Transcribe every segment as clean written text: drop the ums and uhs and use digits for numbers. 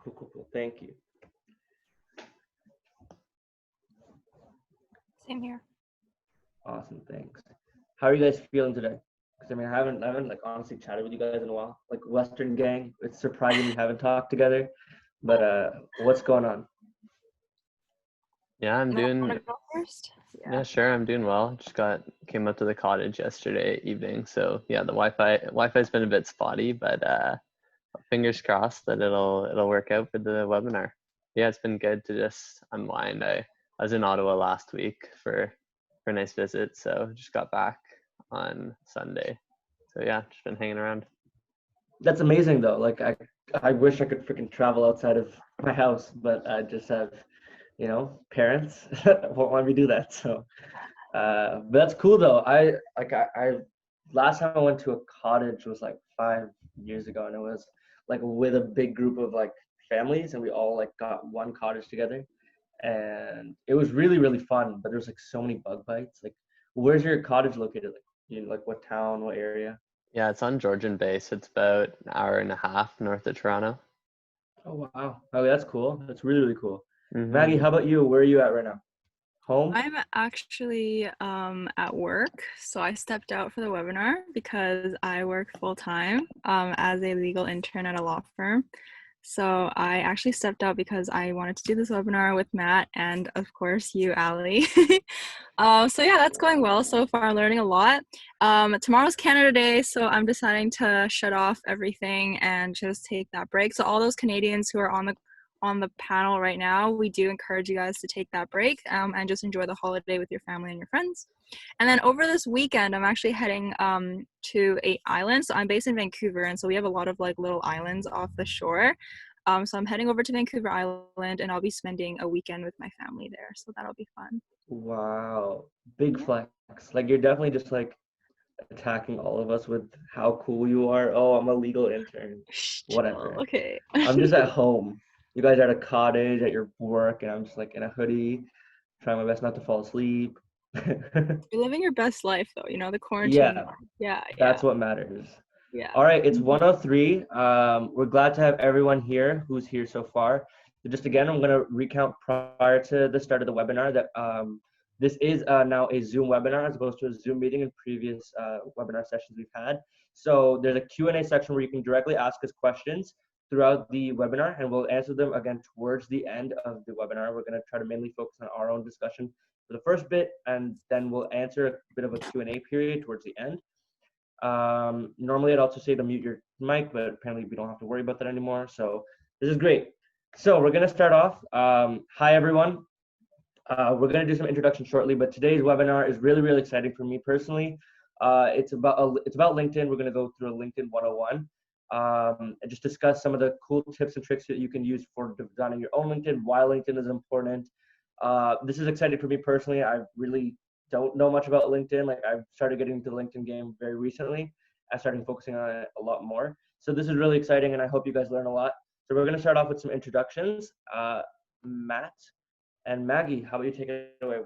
Cool. Thank you. Same here. Awesome. Thanks. How are you guys feeling today? Because I mean, I haven't like honestly chatted with you guys in a while. Like Western gang, it's surprising we haven't talked together. But what's going on? Yeah, I'm Matt, doing, wanna go first? yeah, sure. I'm doing well. Just came up to the cottage yesterday evening. So yeah, the Wi-Fi's been a bit spotty, but fingers crossed that it'll work out for the webinar. Yeah, it's been good to just unwind. I was in Ottawa last week for a nice visit, so just got back on Sunday. So yeah, just been hanging around. That's amazing though. Like I wish I could freaking travel outside of my house, but I just have, parents won't let me do that. So, but that's cool though. I last time I went to a cottage was like 5 years ago, and it was like with a big group of like families, and we all like got one cottage together, and it was really really fun. But there's like so many bug bites. Like, where's your cottage located? Like what town, what area? Yeah, it's on Georgian Bay, so it's about an hour and a half north of Toronto. Oh wow. Oh, that's cool. That's really really cool. Mm-hmm. Maggie, how about you? Where are you at right now? Home? I'm actually at work, so I stepped out for the webinar because I work full time as a legal intern at a law firm. So I actually stepped out because I wanted to do this webinar with Matt and of course you, Ali. So yeah, that's going well so far. I'm learning a lot. Tomorrow's Canada Day, so I'm deciding to shut off everything and just take that break. So all those Canadians who are on the panel right now, we do encourage you guys to take that break and just enjoy the holiday with your family and your friends. And then over this weekend, I'm actually heading to a island. So I'm based in Vancouver, and so we have a lot of like little islands off the shore. So I'm heading over to Vancouver Island, and I'll be spending a weekend with my family there. So that'll be fun. Wow. Big Yeah. flex. Like you're definitely just like attacking all of us with how cool you are. Oh, I'm a legal intern. Shh, chill. Whatever. Okay. I'm just at home. You guys are at a cottage at your work, and I'm just like in a hoodie, trying my best not to fall asleep. You're living your best life, though. You know the quarantine Yeah, life. Yeah, yeah, that's what matters. yeah. All right, it's 103. We're glad to have everyone here who's here so far. So just again, I'm going to recount prior to the start of the webinar that this is now a Zoom webinar as opposed to a Zoom meeting in previous webinar sessions we've had. So there's a Q&A section where you can directly ask us questions throughout the webinar, and we'll answer them again towards the end of the webinar. We're going to try to mainly focus on our own discussion for the first bit, and then we'll answer a bit of a Q&A period towards the end. Normally I'd also say to mute your mic, but apparently we don't have to worry about that anymore. So this is great. So we're gonna start off. Hi everyone. We're gonna do some introduction shortly, but today's webinar is really, really exciting for me personally. It's about LinkedIn. We're gonna go through a LinkedIn 101 and just discuss some of the cool tips and tricks that you can use for designing your own LinkedIn, why LinkedIn is important. This is exciting for me personally. I really don't know much about LinkedIn. Like I've started getting into the LinkedIn game very recently. I started focusing on it a lot more. So this is really exciting, and I hope you guys learn a lot. So we're going to start off with some introductions. Matt and Maggie, how about you take it away?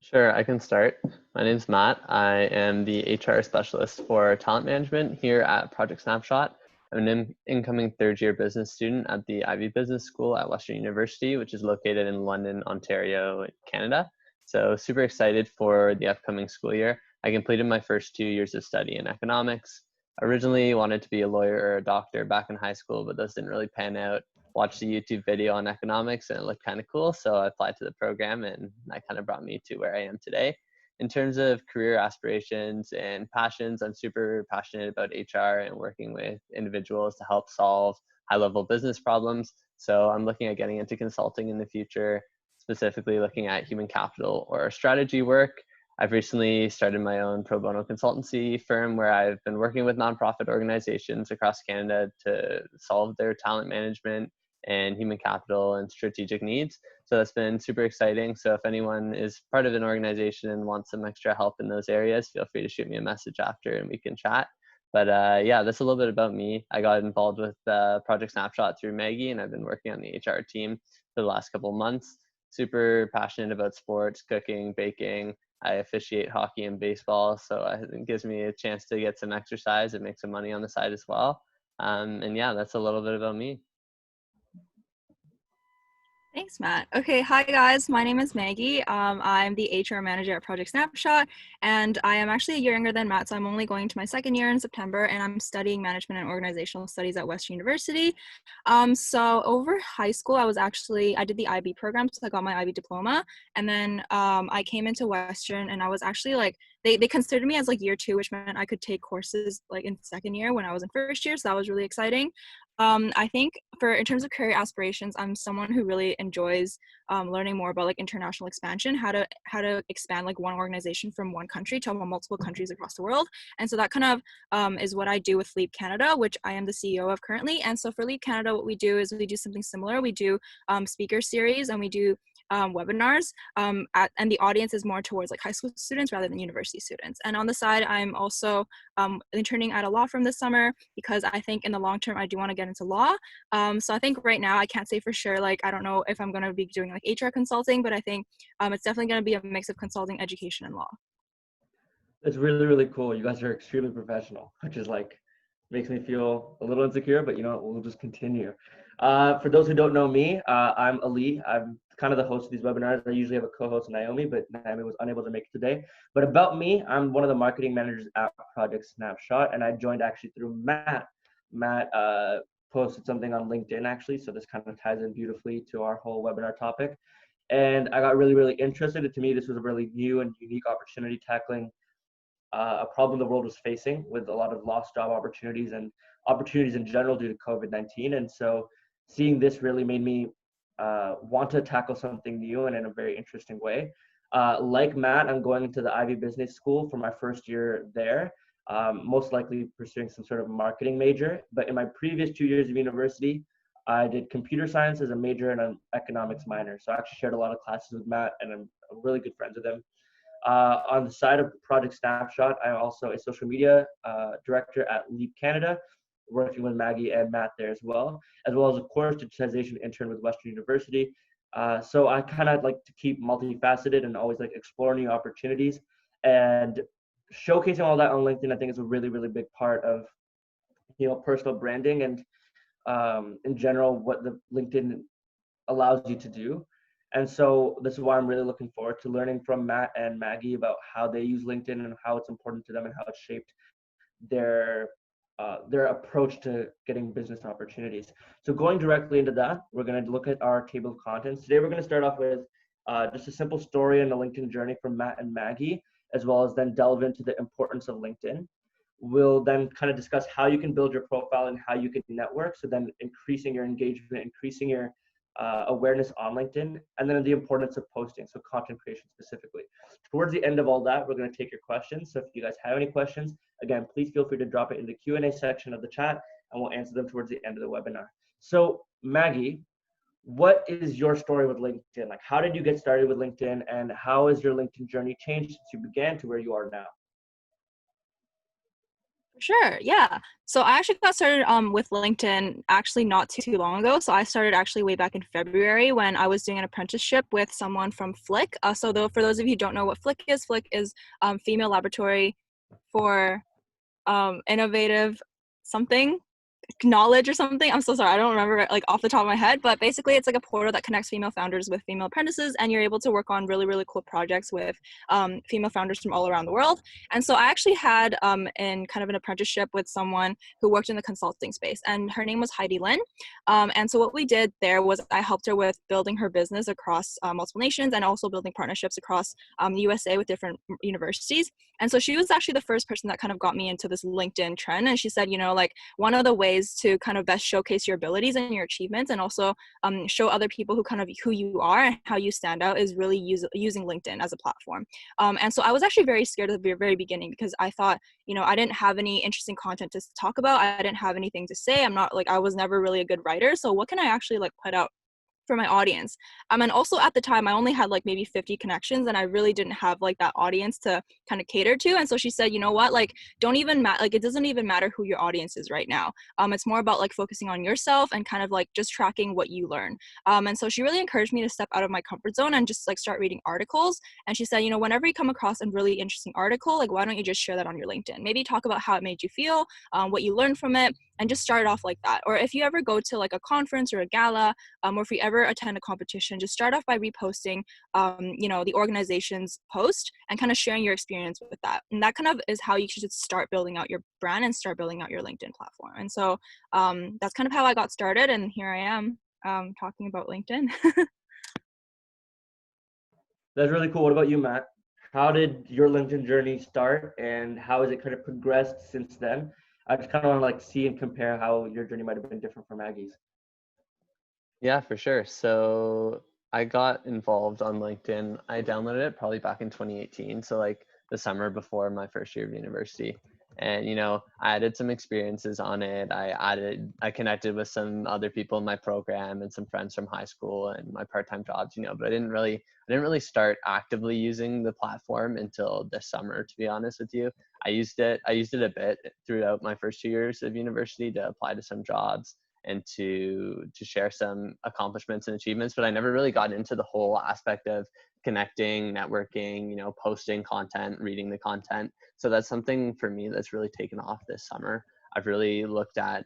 Sure, I can start. My name's Matt. I am the HR specialist for talent management here at Project Snapshot. I'm an incoming third-year business student at the Ivey Business School at Western University, which is located in London, Ontario, Canada. So super excited for the upcoming school year. I completed my first 2 years of study in economics. I originally wanted to be a lawyer or a doctor back in high school, but those didn't really pan out. Watched a YouTube video on economics and it looked kind of cool. So I applied to the program and that kind of brought me to where I am today. In terms of career aspirations and passions, I'm super passionate about HR and working with individuals to help solve high-level business problems. So I'm looking at getting into consulting in the future, specifically looking at human capital or strategy work. I've recently started my own pro bono consultancy firm where I've been working with nonprofit organizations across Canada to solve their talent management and human capital and strategic needs. So that's been super exciting. So if anyone is part of an organization and wants some extra help in those areas, feel free to shoot me a message after and we can chat. But yeah, that's a little bit about me. I got involved with Project Snapshot through Maggie, and I've been working on the HR team for the last couple of months. Super passionate about sports, cooking, baking. I officiate hockey and baseball, so it gives me a chance to get some exercise and make some money on the side as well. And yeah, that's a little bit about me. Thanks, Matt. Okay, hi guys. My name is Maggie. I'm the HR manager at Project Snapshot, and I am actually a year younger than Matt, so I'm only going to my second year in September, and I'm studying management and organizational studies at Western University. So over high school, I did the IB program, so I got my IB diploma, and then I came into Western, and I was actually like, they considered me as like year two, which meant I could take courses like in second year when I was in first year, so that was really exciting. I think in terms of career aspirations, I'm someone who really enjoys learning more about like international expansion, how to expand like one organization from one country to multiple countries across the world. And so that kind of is what I do with Leap Canada, which I am the CEO of currently. And so for Leap Canada, what we do is we do something similar. We do speaker series, and we do webinars, and the audience is more towards like high school students rather than university students. And on the side, I'm also interning at a law firm this summer because I think in the long term I do want to get into law. So I think right now I can't say for sure, like I don't know if I'm going to be doing like HR consulting, but I think it's definitely going to be a mix of consulting, education, and law. It's really, really cool. You guys are extremely professional, which is like, makes me feel a little insecure, but you know, we'll just continue. For those who don't know me, I'm Ali. I'm kind of the host of these webinars. I usually have a co-host, Naomi, but Naomi was unable to make it today. But about me, I'm one of the marketing managers at Project Snapshot, and I joined actually through Matt. Matt posted something on LinkedIn actually, so this kind of ties in beautifully to our whole webinar topic. And I got really, really interested. To me, this was a really new and unique opportunity tackling a problem the world was facing with a lot of lost job opportunities and opportunities in general due to COVID-19. And so seeing this really made me want to tackle something new and in a very interesting way. Like Matt, I'm going into the Ivy Business School for my first year there, most likely pursuing some sort of marketing major. But in my previous 2 years of university, I did computer science as a major and an economics minor. So I actually shared a lot of classes with Matt, and I'm really good friends with him. On the side of Project Snapshot, I'm also a social media director at Leap Canada, working with Maggie and Matt there as well as a course digitization intern with Western University. So I kind of like to keep multifaceted and always like explore new opportunities, and showcasing all that on LinkedIn, I think is a really, really big part of, you know, personal branding and in general, what the LinkedIn allows you to do. And so this is why I'm really looking forward to learning from Matt and Maggie about how they use LinkedIn and how it's important to them and how it shaped their approach to getting business opportunities. So going directly into that, we're going to look at our table of contents. Today, we're going to start off with just a simple story and a LinkedIn journey from Matt and Maggie, as well as then delve into the importance of LinkedIn. We'll then kind of discuss how you can build your profile and how you can network. So then increasing your engagement, increasing your awareness on LinkedIn, and then the importance of posting, so content creation specifically. Towards the end of all that, we're going to take your questions. So if you guys have any questions, again, please feel free to drop it in the Q&A section of the chat, and we'll answer them towards the end of the webinar. So Maggie, what is your story with LinkedIn? Like, how did you get started with LinkedIn, and how has your LinkedIn journey changed since you began to where you are now? Sure, yeah. So I actually got started with LinkedIn actually not too long ago. So I started actually way back in February when I was doing an apprenticeship with someone from Flick. For those of you who don't know what Flick is Female Laboratory for Innovative something knowledge or something. I'm so sorry, I don't remember it like off the top of my head, but basically it's like a portal that connects female founders with female apprentices, and you're able to work on really, really cool projects with female founders from all around the world. And so I actually had in kind of an apprenticeship with someone who worked in the consulting space, and her name was Heidi Lin. And so what we did there was I helped her with building her business across multiple nations, and also building partnerships across the USA with different universities. And so she was actually the first person that kind of got me into this LinkedIn trend. And she said, you know, like one of the ways to kind of best showcase your abilities and your achievements, and also show other people who you are and how you stand out, is really using LinkedIn as a platform. And so I was actually very scared at the very beginning, because I thought, you know, I didn't have any interesting content to talk about. I didn't have anything to say. I was never really a good writer. So what can I actually like put out for my audience? And also at the time I only had like maybe 50 connections, and I really didn't have like that audience to kind of cater to. And so she said, you know what, like don't even it doesn't even matter who your audience is right now. It's more about like focusing on yourself and kind of like just tracking what you learn. And so she really encouraged me to step out of my comfort zone and just like start reading articles. And she said, you know, whenever you come across a really interesting article, like why don't you just share that on your LinkedIn? Maybe talk about how it made you feel, what you learned from it, and just start off like that. Or if you ever go to like a conference or a gala, or if you ever attend a competition, just start off by reposting, the organization's post and kind of sharing your experience with that. And that kind of is how you should start building out your brand and start building out your LinkedIn platform. And so that's kind of how I got started. And here I am talking about LinkedIn. That's really cool. What about you, Matt? How did your LinkedIn journey start, and how has it kind of progressed since then? I just kind of want to like see and compare how your journey might have been different from Maggie's. Yeah, for sure. So I got involved on LinkedIn. I downloaded it probably back in 2018. So like the summer before my first year of university. And, I added some experiences on it. I connected with some other people in my program and some friends from high school and my part-time jobs, but I didn't really start actively using the platform until this summer, to be honest with you. I used it a bit throughout my first 2 years of university to apply to some jobs and to share some accomplishments and achievements, but I never really got into the whole aspect of connecting, networking, posting content, reading the content. So that's something for me that's really taken off this summer. I've really looked at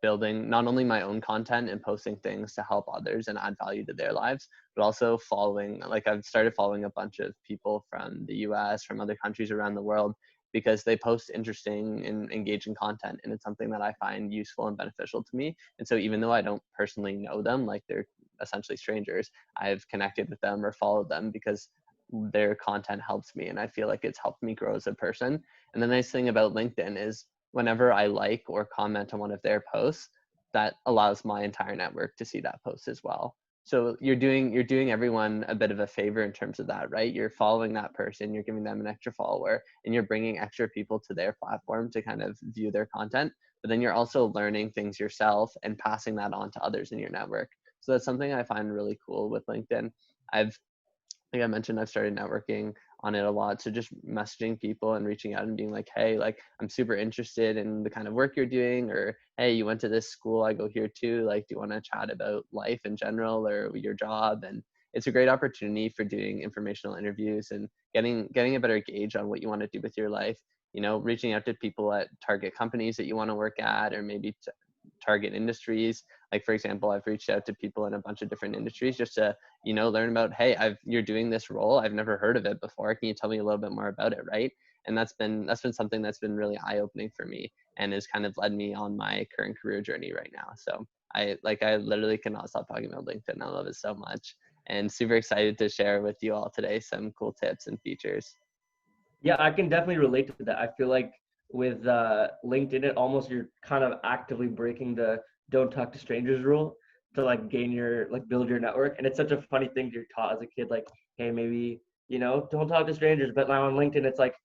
building not only my own content and posting things to help others and add value to their lives, but also I've started following a bunch of people from the US, from other countries around the world, because they post interesting and engaging content, and it's something that I find useful and beneficial to me. And so even though I don't personally know them, like they're essentially strangers, I've connected with them or followed them because their content helps me, and I feel like it's helped me grow as a person. And the nice thing about LinkedIn is whenever I like or comment on one of their posts, that allows my entire network to see that post as well. So you're doing everyone a bit of a favor in terms of that, right? You're following that person, you're giving them an extra follower, and you're bringing extra people to their platform to kind of view their content. But then you're also learning things yourself and passing that on to others in your network. So that's something I find really cool with LinkedIn. Like I mentioned, I've started networking on it a lot. So just messaging people and reaching out and being like, hey, like I'm super interested in the kind of work you're doing, or hey, you went to this school, I go here too. Like, do you want to chat about life in general or your job? And it's a great opportunity for doing informational interviews and getting a better gauge on what you want to do with your life. Reaching out to people at target companies that you want to work at, or maybe target industries. Like for example, I've reached out to people in a bunch of different industries just to learn about, hey, you're doing this role, I've never heard of it before, can you tell me a little bit more about it, right? And that's been something that's been really eye-opening for me and has kind of led me on my current career journey right now. So I literally cannot stop talking about LinkedIn. I love it so much, and super excited to share with you all today some cool tips and features. Yeah, I can definitely relate to that. I feel like with LinkedIn, it almost you're kind of actively breaking the don't talk to strangers rule to like build your network. And it's such a funny thing you're taught as a kid, like, hey, maybe, don't talk to strangers. But now on LinkedIn, it's like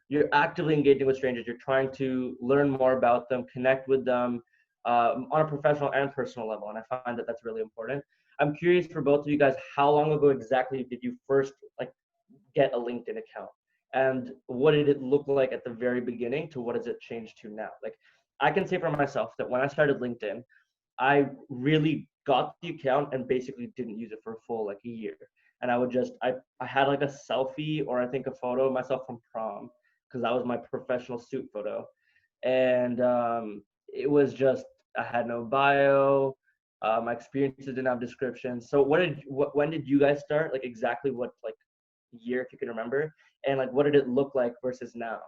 you're actively engaging with strangers. You're trying to learn more about them, connect with them on a professional and personal level. And I find that that's really important. I'm curious for both of you guys, how long ago exactly did you first like get a LinkedIn account? And what did it look like at the very beginning to what has it changed to now? Like, I can say for myself that when I started LinkedIn, I really got the account and basically didn't use it for a full like a year. And I would just I had like a selfie, or I think a photo of myself from prom, because that was my professional suit photo. And it was just, I had no bio, my experiences didn't have descriptions. So when did you guys start? Like exactly what like year, if you can remember, and like what did it look like versus now?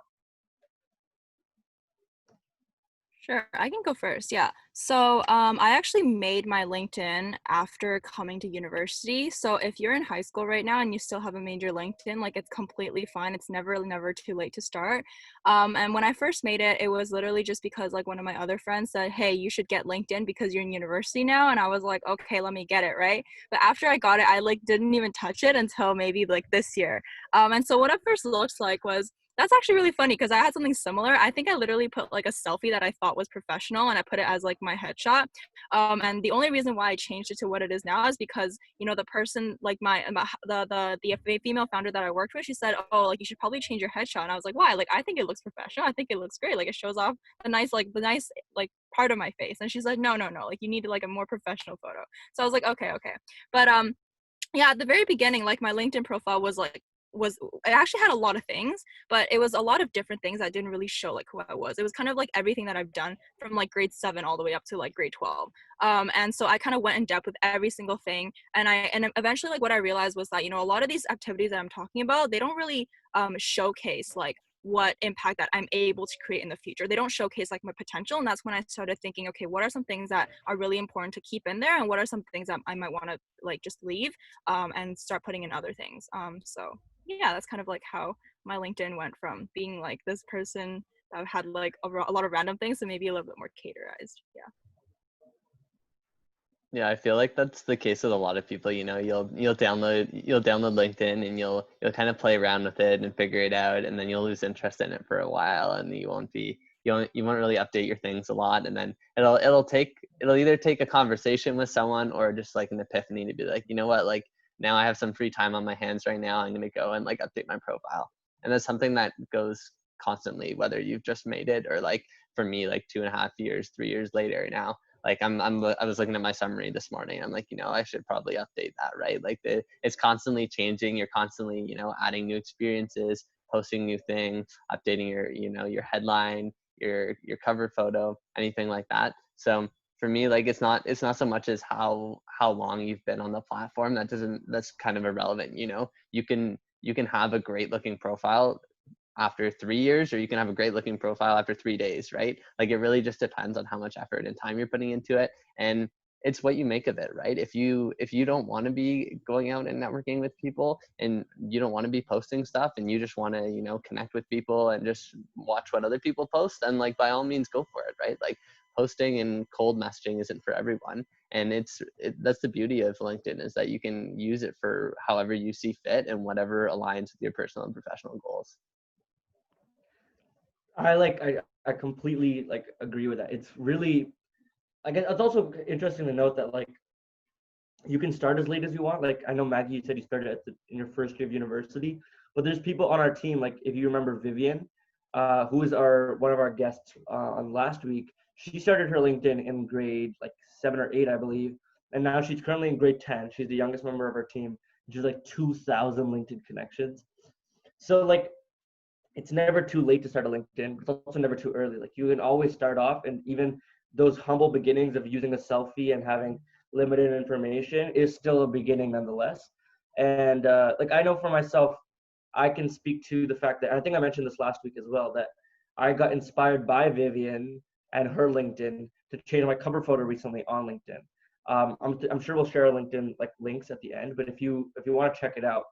Sure, I can go first. Yeah. So I actually made my LinkedIn after coming to university. So if you're in high school right now and you still haven't made your LinkedIn, like it's completely fine. It's never too late to start. And when I first made it, it was literally just because like one of my other friends said, hey, you should get LinkedIn because you're in university now. And I was like, okay, let me get it, right? But after I got it, I like didn't even touch it until maybe like this year. And so what it first looked like was, that's actually really funny because I had something similar. I think I literally put like a selfie that I thought was professional and I put it as like my headshot. And the only reason why I changed it to what it is now is because, the person, like the female founder that I worked with, she said, oh, like you should probably change your headshot. And I was like, why? Like, I think it looks professional. I think it looks great. Like it shows off the nice like part of my face. And she's like, no, like you need like a more professional photo. So I was like, okay. But yeah, at the very beginning, like my LinkedIn profile was like I actually had a lot of things, but it was a lot of different things that didn't really show like who I was. It was kind of like everything that I've done from like grade 7 all the way up to like grade 12. And so I kind of went in depth with every single thing. And eventually like what I realized was that, you know, a lot of these activities that I'm talking about, they don't really showcase like what impact that I'm able to create in the future. They don't showcase like my potential. And that's when I started thinking, okay, what are some things that are really important to keep in there? And what are some things that I might want to like just leave and start putting in other things. So yeah, that's kind of like how my LinkedIn went from being like this person that had like a lot of random things to maybe a little bit more categorized. Yeah. Yeah, I feel like that's the case with a lot of people. You know, you'll download LinkedIn and you'll kind of play around with it and figure it out, and then you'll lose interest in it for a while, and you won't really update your things a lot, and then it'll either take a conversation with someone or just like an epiphany to be like, you know what, like now I have some free time on my hands right now. I'm gonna go and like update my profile, and that's something that goes constantly, whether you've just made it or like for me, like 2.5 years, 3 years later now. Like I was looking at my summary this morning. I'm like, you know, I should probably update that, right? Like it's constantly changing. You're constantly, you know, adding new experiences, posting new things, updating your headline, your cover photo, anything like that. So for me, like it's not so much as how long you've been on the platform. That's kind of irrelevant. You know, you can have a great looking profile after 3 years, or you can have a great looking profile after 3 days, right? Like it really just depends on how much effort and time you're putting into it. And it's what you make of it, right? If you don't want to be going out and networking with people, and you don't want to be posting stuff, and you just want to, you know, connect with people and just watch what other people post, then like by all means go for it, right? Like posting and cold messaging isn't for everyone. And that's the beauty of LinkedIn, is that you can use it for however you see fit and whatever aligns with your personal and professional goals. I completely like agree with that. It's really, I guess it's also interesting to note that like you can start as late as you want. Like I know Maggie, you said you started in your first year of university, but there's people on our team, like if you remember Vivian, who is one of our guests on last week. She started her LinkedIn in grade like 7 or 8, I believe, and now she's currently in grade 10. She's the youngest member of our team. She's like 2,000 LinkedIn connections. So like it's never too late to start a LinkedIn. It's also never too early. Like you can always start off, and even those humble beginnings of using a selfie and having limited information is still a beginning nonetheless. And like I know for myself, I can speak to the fact that, and I think I mentioned this last week as well, that I got inspired by Vivian and her LinkedIn to change my cover photo recently on LinkedIn. I'm sure we'll share our LinkedIn like links at the end, but if you want to check it out,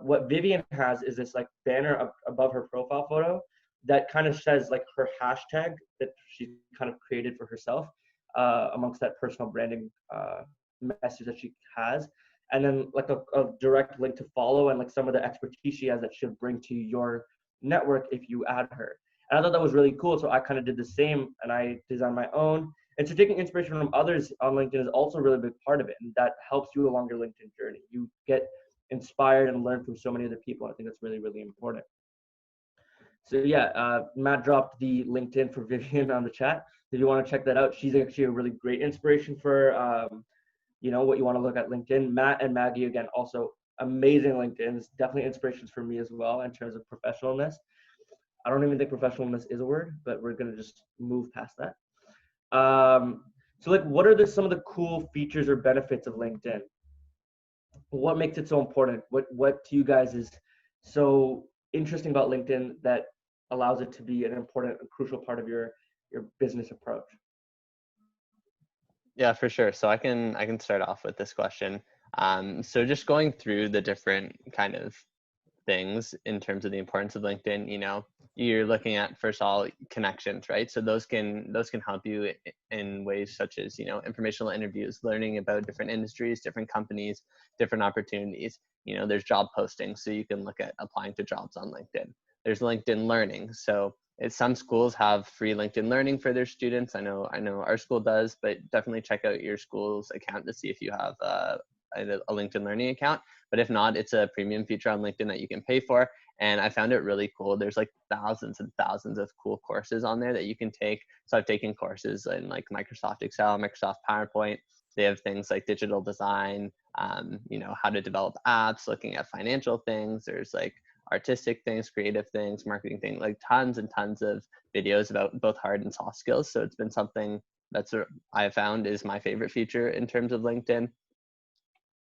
what Vivian has is this like banner above her profile photo that kind of says like her hashtag that she kind of created for herself amongst that personal branding message that she has, and then like a direct link to follow and like some of the expertise she has that she'll bring to your network if you add her. And I thought that was really cool, so I kind of did the same and I designed my own. And so taking inspiration from others on LinkedIn is also a really big part of it, and that helps you along your LinkedIn journey. You get inspired and learn from so many other people. I think that's really, really important. So yeah, Matt dropped the LinkedIn for Vivian on the chat. If you want to check that out, she's actually a really great inspiration for you know, what you want to look at LinkedIn. Matt and Maggie, again, also amazing LinkedIns, definitely inspirations for me as well in terms of professionalness. I don't even think professionalness is a word, but we're gonna just move past that. So like, what are some of the cool features or benefits of LinkedIn? What makes it so important? What to you guys is so interesting about LinkedIn that allows it to be an important and crucial part of your business approach? Yeah, for sure. So I can start off with this question. So just going through the different kind of things in terms of the importance of LinkedIn, you know, you're looking at first of all connections, right? So those can help you in ways such as, you know, informational interviews, learning about different industries, different companies, different opportunities. You know, there's job postings, so you can look at applying to jobs on LinkedIn. There's LinkedIn Learning. So some schools have free LinkedIn Learning for their students. I know our school does, but definitely check out your school's account to see if you have a LinkedIn Learning account. But if not, it's a premium feature on LinkedIn that you can pay for. And I found it really cool. There's like thousands and thousands of cool courses on there that you can take. So I've taken courses in like Microsoft Excel, Microsoft PowerPoint. They have things like digital design, you know, how to develop apps, looking at financial things. There's like artistic things, creative things, marketing things, like tons and tons of videos about both hard and soft skills. So it's been something that's I found is my favorite feature in terms of LinkedIn.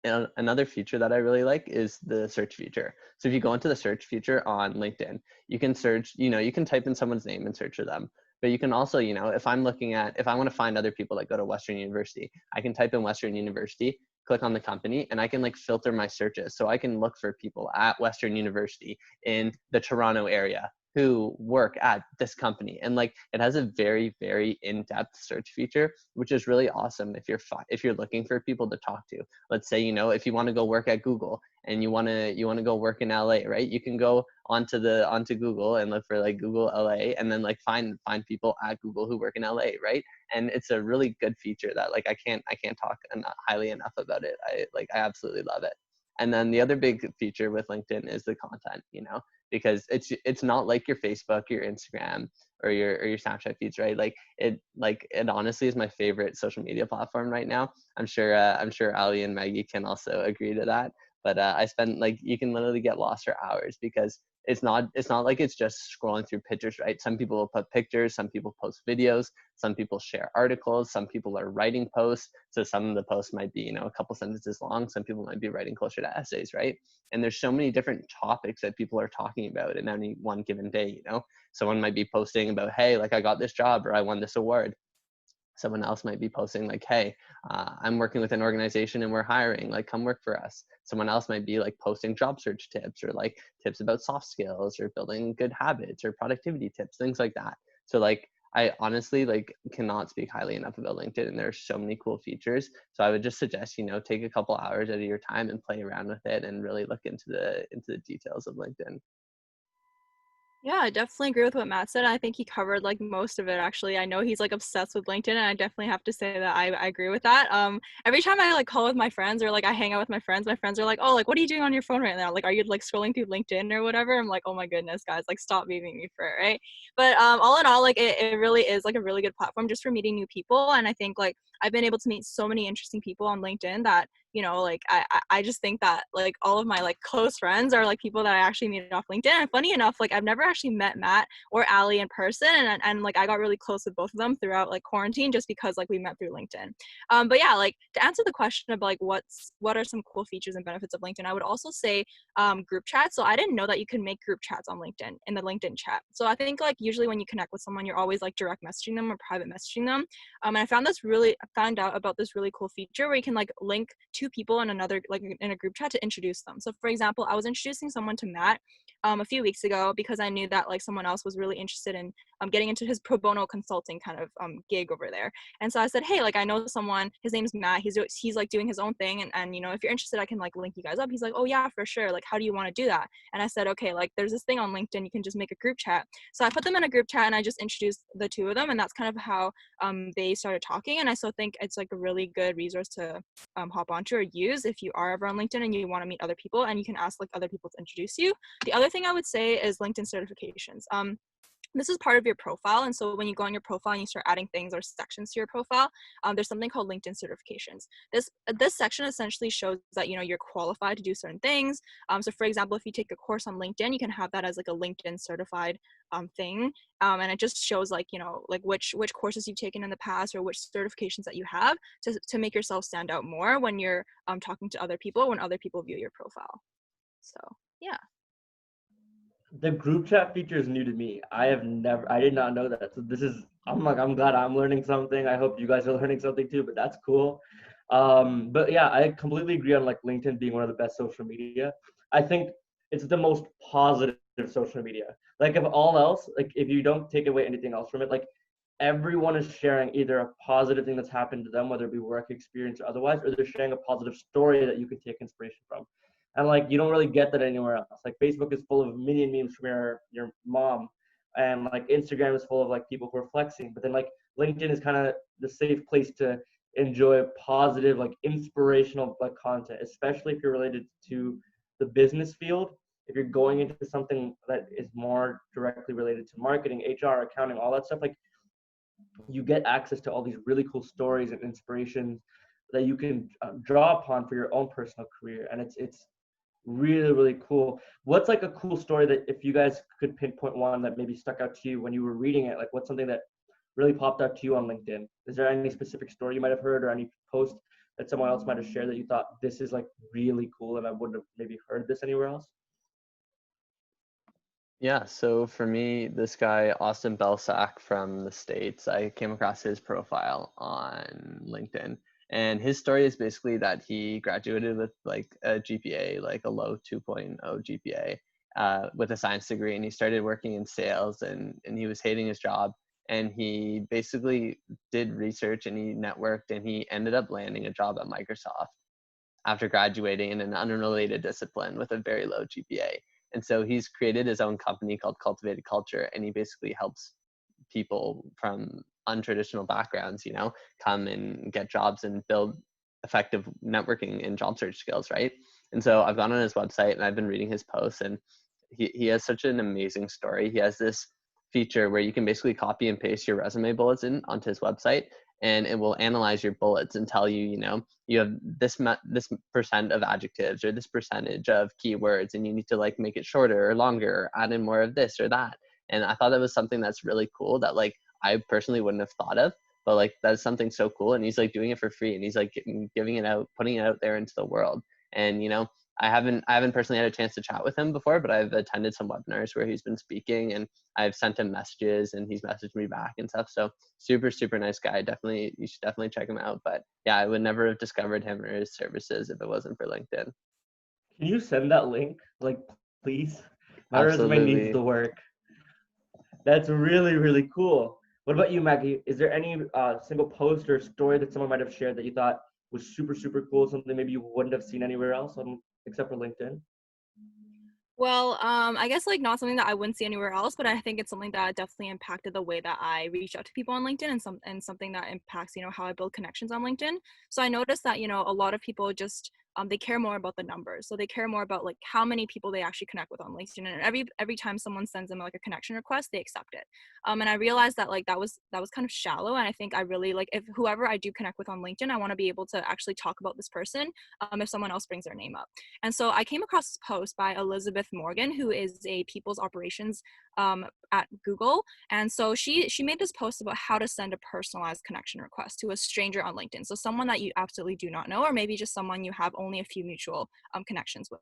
And another feature that I really like is the search feature. So if you go into the search feature on LinkedIn, you can search, you know, you can type in someone's name and search for them. But you can also, you know, if I want to find other people that go to Western University, I can type in Western University, click on the company, and I can like filter my searches. So I can look for people at Western University in the Toronto area who work at this company. And like, it has a very, very in-depth search feature, which is really awesome if you're looking for people to talk to. Let's say, you know, if you want to go work at Google and you want to go work in LA, right? You can go onto Google and look for like Google LA, and then like find people at Google who work in LA, right? And it's a really good feature that like I can't talk highly enough about it. I absolutely love it. And then the other big feature with LinkedIn is the content, you know, because it's not like your Facebook, your Instagram, or your Snapchat feeds, right? It honestly is my favorite social media platform right now. I'm sure Ali and Maggie can also agree to that. But I spend like, you can literally get lost for hours because it's not like it's just scrolling through pictures, right? Some people will put pictures, some people post videos, some people share articles, some people are writing posts. So some of the posts might be, you know, a couple sentences long. Some people might be writing closer to essays, right? And there's so many different topics that people are talking about in any one given day, you know? Someone might be posting about, hey, like I got this job or I won this award. Someone else might be posting like, hey, I'm working with an organization and we're hiring, like come work for us. Someone else might be like posting job search tips or like tips about soft skills or building good habits or productivity tips, things like that. So like, I honestly like cannot speak highly enough about LinkedIn, and there's so many cool features. So I would just suggest, you know, take a couple hours out of your time and play around with it and really look into the details of LinkedIn. Yeah, I definitely agree with what Matt said. I think he covered like most of it actually. I know he's like obsessed with LinkedIn, and I definitely have to say that I agree with that. Every time I like call with my friends or like I hang out with my friends are like, "Oh, like what are you doing on your phone right now? Like are you like scrolling through LinkedIn or whatever?" I'm like, "Oh my goodness, guys, like stop beating me for it," right? But all in all, like it really is like a really good platform just for meeting new people, and I think like I've been able to meet so many interesting people on LinkedIn that, you know, like I just think that like all of my like close friends are like people that I actually meet off LinkedIn. And funny enough, like I've never actually met Matt or Ali in person, and like I got really close with both of them throughout like quarantine just because like we met through LinkedIn. But yeah, like to answer the question of like what are some cool features and benefits of LinkedIn, I would also say group chat. So I didn't know that you can make group chats on LinkedIn in the LinkedIn chat. So I think like usually when you connect with someone, you're always like direct messaging them or private messaging them. And I found out about this really cool feature where you can like link two people in another, like in a group chat to introduce them. So for example, I was introducing someone to Matt a few weeks ago because I knew that like someone else was really interested in getting into his pro bono consulting kind of gig over there. And so I said, hey, like I know someone, his name's Matt. He's like doing his own thing. And you know, if you're interested, I can like link you guys up. He's like, oh yeah, for sure. Like, how do you want to do that? And I said, okay, like there's this thing on LinkedIn. You can just make a group chat. So I put them in a group chat and I just introduced the two of them. And that's kind of how they started talking. And I still think it's like a really good resource to hop onto or use if you are ever on LinkedIn and you want to meet other people, and you can ask like other people to introduce you. The other thing I would say is LinkedIn certifications. This is part of your profile, and so when you go on your profile and you start adding things or sections to your profile, there's something called LinkedIn certifications. This section essentially shows that, you know, you're qualified to do certain things. So for example, if you take a course on LinkedIn, you can have that as like a LinkedIn certified thing, and it just shows like, you know, like which courses you've taken in the past or which certifications that you have to make yourself stand out more when you're talking to other people, when other people view your profile. So yeah. The group chat feature is new to me. I did not know that. So I'm glad I'm learning something. I hope you guys are learning something too, but that's cool. But yeah, I completely agree on like LinkedIn being one of the best social media. I think it's the most positive social media. Like if all else, like if you don't take away anything else from it, like everyone is sharing either a positive thing that's happened to them, whether it be work experience or otherwise, or they're sharing a positive story that you can take inspiration from. And like you don't really get that anywhere else. Like Facebook is full of minion memes from your mom, and like Instagram is full of like people who are flexing. But then like LinkedIn is kind of the safe place to enjoy positive, like inspirational like content, especially if you're related to the business field. If you're going into something that is more directly related to marketing, HR, accounting, all that stuff, like you get access to all these really cool stories and inspirations that you can draw upon for your own personal career, and it's really, really cool. What's like a cool story that if you guys could pinpoint one that maybe stuck out to you when you were reading it, like what's something that really popped out to you on LinkedIn? Is there any specific story you might have heard or any post that someone else might have shared that you thought this is like really cool and I wouldn't have maybe heard this anywhere else? Yeah, so for me, this guy, Austin Belsack from the States, I came across his profile on LinkedIn. And his story is basically that he graduated with like a GPA, like a low 2.0 GPA, with a science degree. And he started working in sales and he was hating his job. And he basically did research and he networked and he ended up landing a job at Microsoft after graduating in an unrelated discipline with a very low GPA. And so he's created his own company called Cultivated Culture, and he basically helps people from untraditional backgrounds, you know, come and get jobs and build effective networking and job search skills, right? And so I've gone on his website and I've been reading his posts, and he has such an amazing story. He has this feature where you can basically copy and paste your resume bullets in onto his website, and it will analyze your bullets and tell you, you know, you have this percent of adjectives or this percentage of keywords, and you need to like make it shorter or longer, or add in more of this or that. And I thought that was something that's really cool that like I personally wouldn't have thought of, but like that's something so cool. And he's like doing it for free, and he's like giving it out, putting it out there into the world. And you know, I haven't personally had a chance to chat with him before, but I've attended some webinars where he's been speaking, and I've sent him messages and he's messaged me back and stuff. So super, super nice guy. Definitely, you should definitely check him out. But yeah, I would never have discovered him or his services if it wasn't for LinkedIn. Can you send that link, like, please? My resume needs Absolutely. the work. That's really, really cool. What about you, Maggie? Is there any single post or story that someone might have shared that you thought was super, super cool, something maybe you wouldn't have seen anywhere else except for LinkedIn? Well, I guess like not something that I wouldn't see anywhere else, but I think it's something that definitely impacted the way that I reach out to people on LinkedIn, and something that impacts, you know, how I build connections on LinkedIn. So I noticed that, you know, a lot of people just they care more about the numbers. So they care more about like how many people they actually connect with on LinkedIn. And every time someone sends them like a connection request, they accept it. And I realized that like that was kind of shallow. And I think I really like, if whoever I do connect with on LinkedIn, I want to be able to actually talk about this person if someone else brings their name up. And so I came across this post by Elizabeth Morgan, who is a people's operations at Google. And so she made this post about how to send a personalized connection request to a stranger on LinkedIn. So someone that you absolutely do not know, or maybe just someone you have only a few mutual connections with.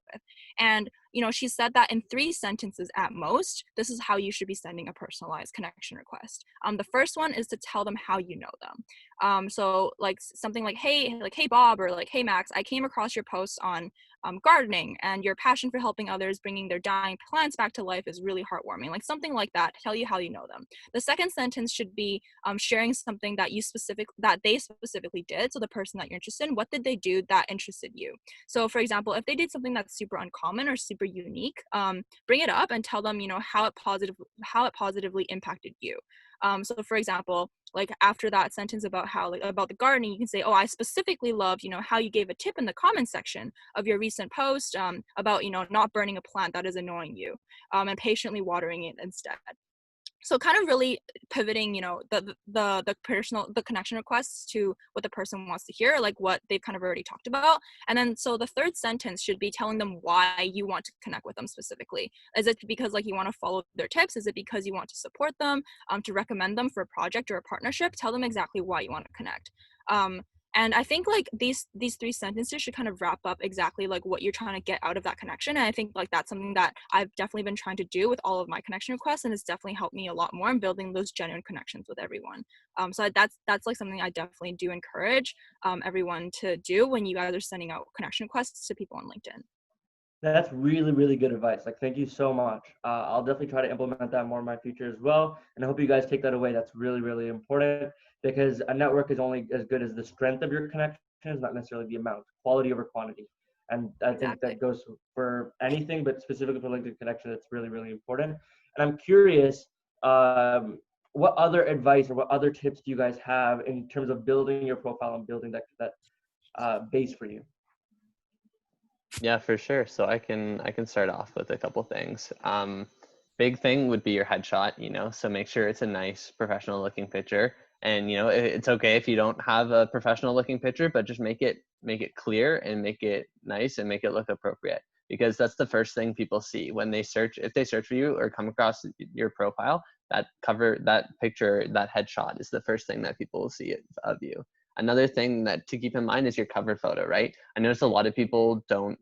And you know, she said that in 3 sentences at most, this is how you should be sending a personalized connection request. The first one is to tell them how you know them. So like something like hey Bob, or like hey Max, I came across your post on gardening, and your passion for helping others bringing their dying plants back to life is really heartwarming. Like something like that, tell you how you know them. The second sentence should be sharing something that they specifically did. So the person that you're interested in, what did they do that interested you? So for example, if they did something that's super uncommon or super unique, bring it up and tell them, you know, how it positively impacted you. So for example, like after that sentence about about the gardening, you can say, oh, I specifically loved, you know, how you gave a tip in the comment section of your recent post about, you know, not burning a plant that is annoying you, and patiently watering it instead. So kind of really pivoting, you know, the connection requests to what the person wants to hear, like what they've kind of already talked about. And then so the third sentence should be telling them why you want to connect with them specifically. Is it because like you want to follow their tips? Is it because you want to support them, to recommend them for a project or a partnership? Tell them exactly why you want to connect. And I think like these 3 sentences should kind of wrap up exactly like what you're trying to get out of that connection. And I think like that's something that I've definitely been trying to do with all of my connection requests, and it's definitely helped me a lot more in building those genuine connections with everyone. So that's like something I definitely do encourage everyone to do when you guys are sending out connection requests to people on LinkedIn. That's really, really good advice. Like, thank you so much. I'll definitely try to implement that more in my future as well. And I hope you guys take that away. That's really, really important, because a network is only as good as the strength of your connections, not necessarily the amount, quality over quantity. And I think Exactly. that goes for anything, but specifically for LinkedIn connection, it's really, really important. And I'm curious, what other advice or what other tips do you guys have in terms of building your profile and building that base for you? Yeah, for sure. So I can start off with a couple things. Big thing would be your headshot, you know, so make sure it's a nice professional looking picture. And it's okay if you don't have a professional looking picture, but just make it clear and make it nice and make it look appropriate, because that's the first thing people see when they search. If they search for you or come across your profile, that picture, that headshot is the first thing that people will see of you. Another thing that to keep in mind is your cover photo, right? I notice a lot of people don't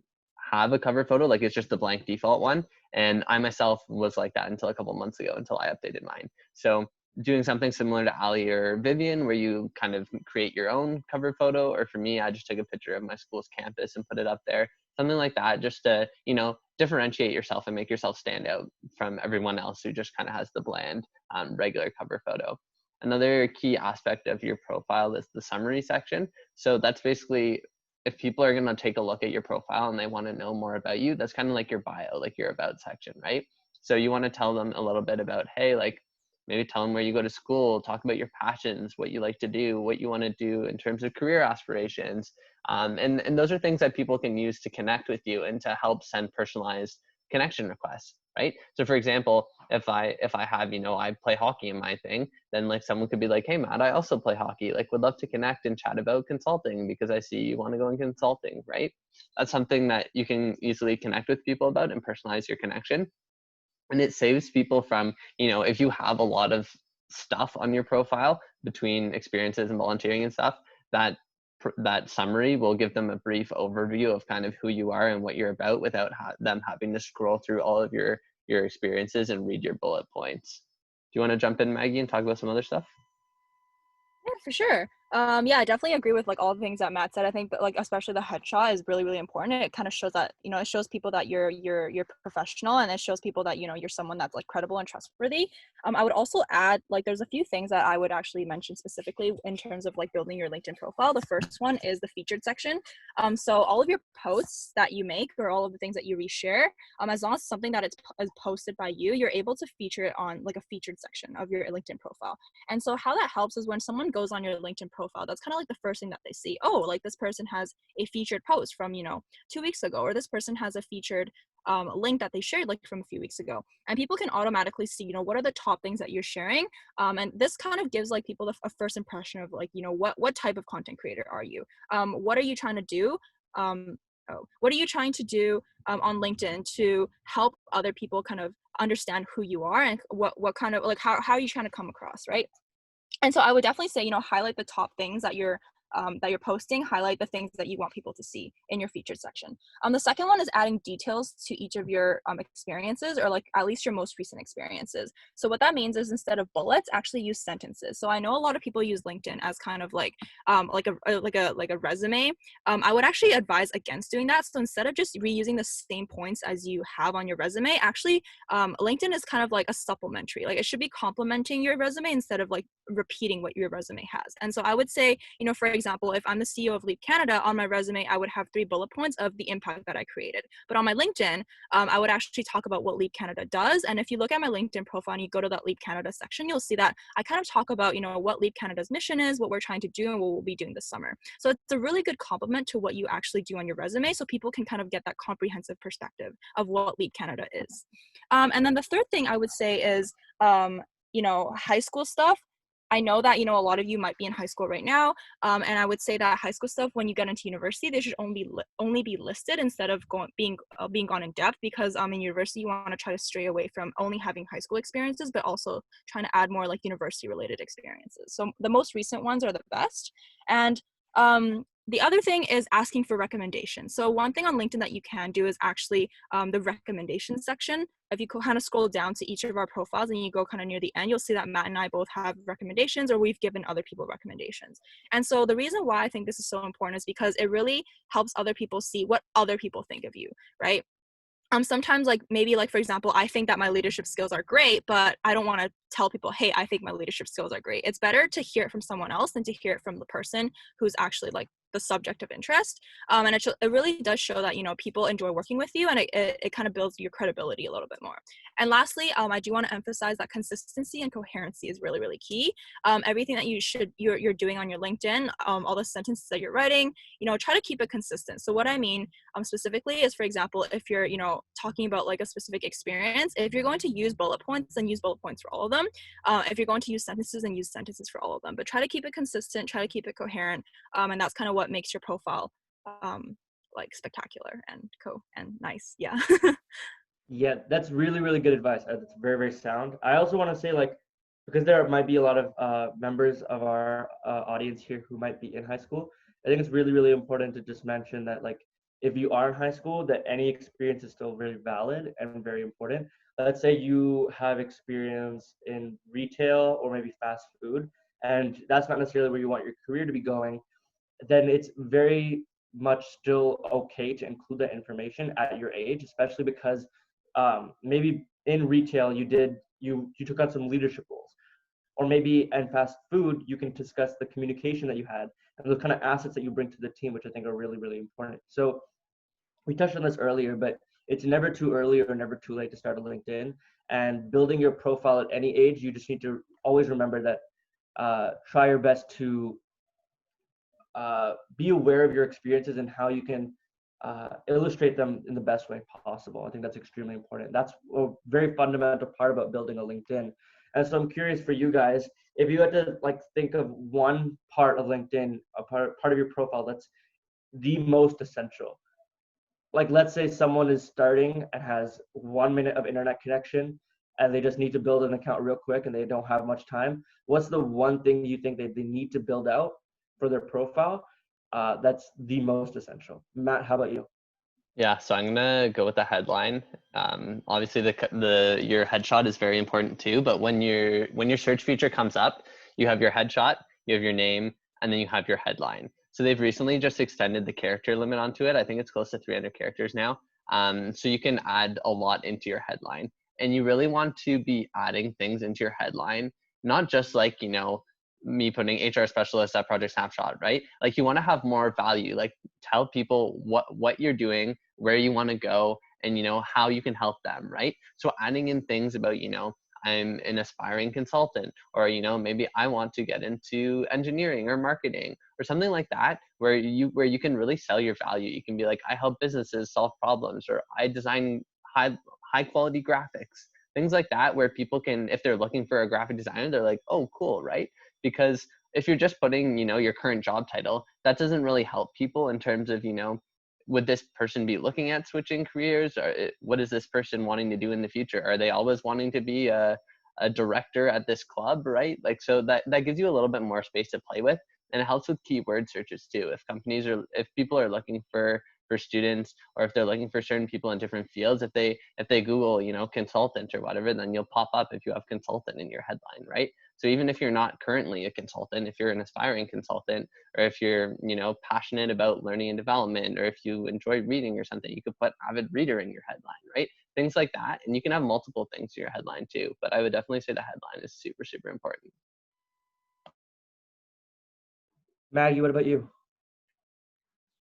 have a cover photo, like it's just the blank default one. And I myself was like that until a couple months ago, until I updated mine. So doing something similar to Ali or Vivian, where you kind of create your own cover photo, or for me, I just took a picture of my school's campus and put it up there, something like that, just to, differentiate yourself and make yourself stand out from everyone else who just kind of has the bland, regular cover photo. Another key aspect of your profile is the summary section. So that's basically, if people are going to take a look at your profile and they want to know more about you, that's kind of like your bio, like your about section, right? So you want to tell them a little bit about, hey, like, maybe tell them where you go to school, talk about your passions, what you like to do, what you want to do in terms of career aspirations. And those are things that people can use to connect with you and to help send personalized connection requests, right? So for example, if I have, I play hockey in my thing, then like someone could be like, hey Matt, I also play hockey, like would love to connect and chat about consulting because I see you want to go in consulting, right? That's something that you can easily connect with people about and personalize your connection. And it saves people from, if you have a lot of stuff on your profile between experiences and volunteering and stuff, that summary will give them a brief overview of kind of who you are and what you're about without them having to scroll through all of your experiences and read your bullet points. Do you want to jump in, Maggie, and talk about some other stuff? Yeah, for sure. Yeah, I definitely agree with like all the things that Matt said. I think that like especially the headshot is really, really important. It kind of shows that, it shows people that you're professional, and it shows people that, you're someone that's like credible and trustworthy. I would also add, like, there's a few things that I would actually mention specifically in terms of like building your LinkedIn profile. The first one is the featured section. So all of your posts that you make, or all of the things that you reshare, as long as something that is posted by you, you're able to feature it on like a featured section of your LinkedIn profile. And so how that helps is when someone goes on your LinkedIn profile, that's kind of like the first thing that they see. Oh, like this person has a featured post from, 2 weeks ago, or this person has a featured link that they shared like from a few weeks ago. And people can automatically see, what are the top things that you're sharing. And this kind of gives like people a first impression of like, what type of content creator are you? What are you trying to do? What are you trying to do on LinkedIn to help other people kind of understand who you are, and what kind of like how are you trying to come across, right? And so I would definitely say, highlight the top things that you're posting, highlight the things that you want people to see in your featured section. The second one is adding details to each of your experiences, or like at least your most recent experiences. So what that means is instead of bullets, actually use sentences. So I know a lot of people use LinkedIn as kind of like a resume. I would actually advise against doing that. So instead of just reusing the same points as you have on your resume, actually LinkedIn is kind of like a supplementary. Like it should be complementing your resume instead of like repeating what your resume has. And so I would say, for example, if I'm the CEO of Leap Canada, on my resume, I would have 3 bullet points of the impact that I created. But on my LinkedIn, I would actually talk about what Leap Canada does. And if you look at my LinkedIn profile and you go to that Leap Canada section, you'll see that I kind of talk about, what Leap Canada's mission is, what we're trying to do, and what we'll be doing this summer. So it's a really good complement to what you actually do on your resume, so people can kind of get that comprehensive perspective of what Leap Canada is. And then the third thing I would say is, high school stuff. I know that, a lot of you might be in high school right now. And I would say that high school stuff, when you get into university, they should only be listed instead of being gone in depth, because in university, you want to try to stray away from only having high school experiences, but also trying to add more like university related experiences. So the most recent ones are the best. And the other thing is asking for recommendations. So one thing on LinkedIn that you can do is actually the recommendation section. If you kind of scroll down to each of our profiles and you go kind of near the end, you'll see that Matt and I both have recommendations, or we've given other people recommendations. And so the reason why I think this is so important is because it really helps other people see what other people think of you, right? Sometimes like maybe like, for example, I think that my leadership skills are great, but I don't want to tell people, hey, I think my leadership skills are great. It's better to hear it from someone else than to hear it from the person who's actually like the subject of interest. And it really does show that, you know, people enjoy working with you, and it kind of builds your credibility a little bit more. And lastly, I do want to emphasize that consistency and coherency is really, really key. Everything that you're doing on your LinkedIn, all the sentences that you're writing, you know, try to keep it consistent. So what I mean specifically is, for example, if you're, you know, talking about like a specific experience, if you're going to use bullet points, then use bullet points for all of them. If you're going to use sentences, then use sentences for all of them. But try to keep it consistent, try to keep it coherent, and that's kind of what makes your profile like spectacular and nice. Yeah. Yeah, that's really, really good advice. That's very, very sound. I also want to say, like, because there might be a lot of members of our audience here who might be in high school, I think it's really, really important to just mention that, like, if you are in high school, that any experience is still very valid and very important. Let's say you have experience in retail or maybe fast food, and that's not necessarily where you want your career to be going, then it's very much still okay to include that information at your age, especially because maybe in retail you took on some leadership roles, or maybe in fast food you can discuss the communication that you had and the kind of assets that you bring to the team, which I think are really, really important. So we touched on this earlier, but it's never too early or never too late to start a LinkedIn. And building your profile at any age, you just need to always remember that try your best to be aware of your experiences and how you can illustrate them in the best way possible. I think that's extremely important. That's a very fundamental part about building a LinkedIn. And so I'm curious for you guys, if you had to like think of one part of LinkedIn, a part of your profile that's the most essential. Like, let's say someone is starting and has 1 minute of internet connection and they just need to build an account real quick and they don't have much time. What's the one thing you think they need to build out for their profile that's the most essential? Matt, how about you? Yeah, so I'm gonna go with the headline. Obviously, your headshot is very important too. But when your search feature comes up, you have your headshot, you have your name, and then you have your headline. So they've recently just extended the character limit onto it. I think it's close to 300 characters now. So you can add a lot into your headline, and you really want to be adding things into your headline, not just like, you know, me putting HR specialist at Project Snapshot, right? Like, you want to have more value. Like, tell people what you're doing, where you want to go, and, you know, how you can help them, right? So adding in things about, you know, I'm an aspiring consultant, or, you know, maybe I want to get into engineering or marketing or something like that, where you can really sell your value. You can be like, I help businesses solve problems, or I design high quality graphics, things like that, where people can, if they're looking for a graphic designer, they're like, oh, cool, right? Because if you're just putting, you know, your current job title, that doesn't really help people in terms of, you know, would this person be looking at switching careers, or what is this person wanting to do in the future? Are they always wanting to be a director at this club, right? Like, so that gives you a little bit more space to play with, and it helps with keyword searches too. If people are looking for students, or if they're looking for certain people in different fields, if they Google, you know, consultant or whatever, then you'll pop up if you have consultant in your headline, right? So even if you're not currently a consultant, if you're an aspiring consultant, or if you're, you know, passionate about learning and development, or if you enjoy reading or something, you could put avid reader in your headline, right? Things like that. And you can have multiple things in your headline too, but I would definitely say the headline is super, super important. Maggie, what about you?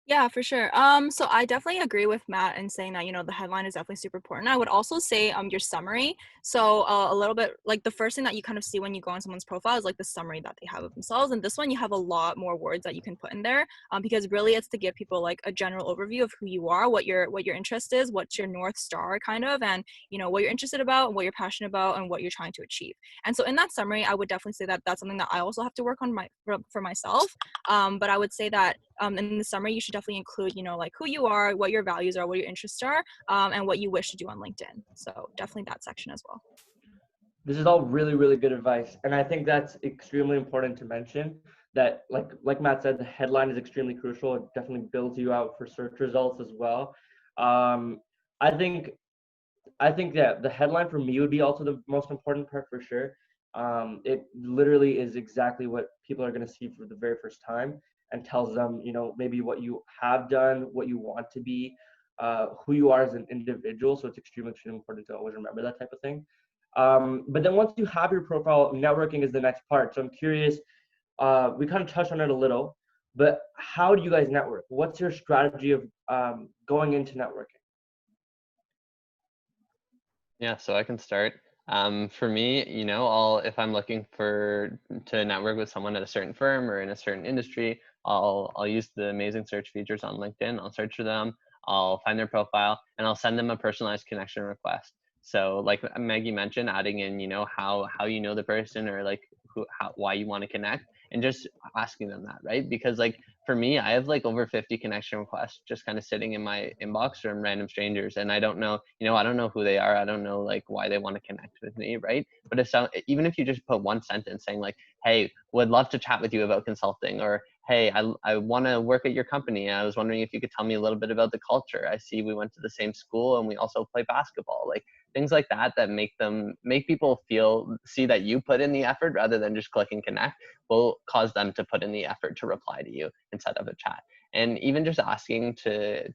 Yeah, for sure. So I definitely agree with Matt in saying that, you know, the headline is definitely super important. I would also say your summary. So a little bit like the first thing that you kind of see when you go on someone's profile is like the summary that they have of themselves. And this one you have a lot more words that you can put in there, because really it's to give people like a general overview of who you are, what your interest is, what's your North Star kind of, and, you know, what you're interested about, what you're passionate about, and what you're trying to achieve. And so in that summary, I would definitely say that that's something that I also have to work on for myself. But I would say that in the summary, you should definitely include, you know, like who you are, what your values are, what your interests are, and what you wish to do on LinkedIn. So definitely that section as well. This is all really, really good advice. And I think that's extremely important to mention, that like Matt said, the headline is extremely crucial. It definitely builds you out for search results as well. I think that the headline for me would be also the most important part for sure. It literally is exactly what people are going to see for the very first time, and tells them, you know, maybe what you have done, what you want to be, who you are as an individual. So it's extremely, extremely important to always remember that type of thing. But then once you have your profile, networking is the next part. So I'm curious, we kind of touched on it a little, but how do you guys network? What's your strategy of going into networking? Yeah, so I can start. For me, if I'm looking to network with someone at a certain firm or in a certain industry, I'll use the amazing search features on LinkedIn. I'll search for them, I'll find their profile, and I'll send them a personalized connection request. So like Maggie mentioned, adding in, how you know the person, or like why you want to connect, and just asking them that, right? Because like for me, I have like over 50 connection requests just kind of sitting in my inbox from random strangers, and I don't know, I don't know who they are. I don't know like why they want to connect with me, right? But even if you just put one sentence saying like, hey, would love to chat with you about consulting, or hey, I want to work at your company. I was wondering if you could tell me a little bit about the culture. I see we went to the same school and we also play basketball. Like things like that make people see that you put in the effort rather than just click and connect, will cause them to put in the effort to reply to you instead of a chat. And even just asking to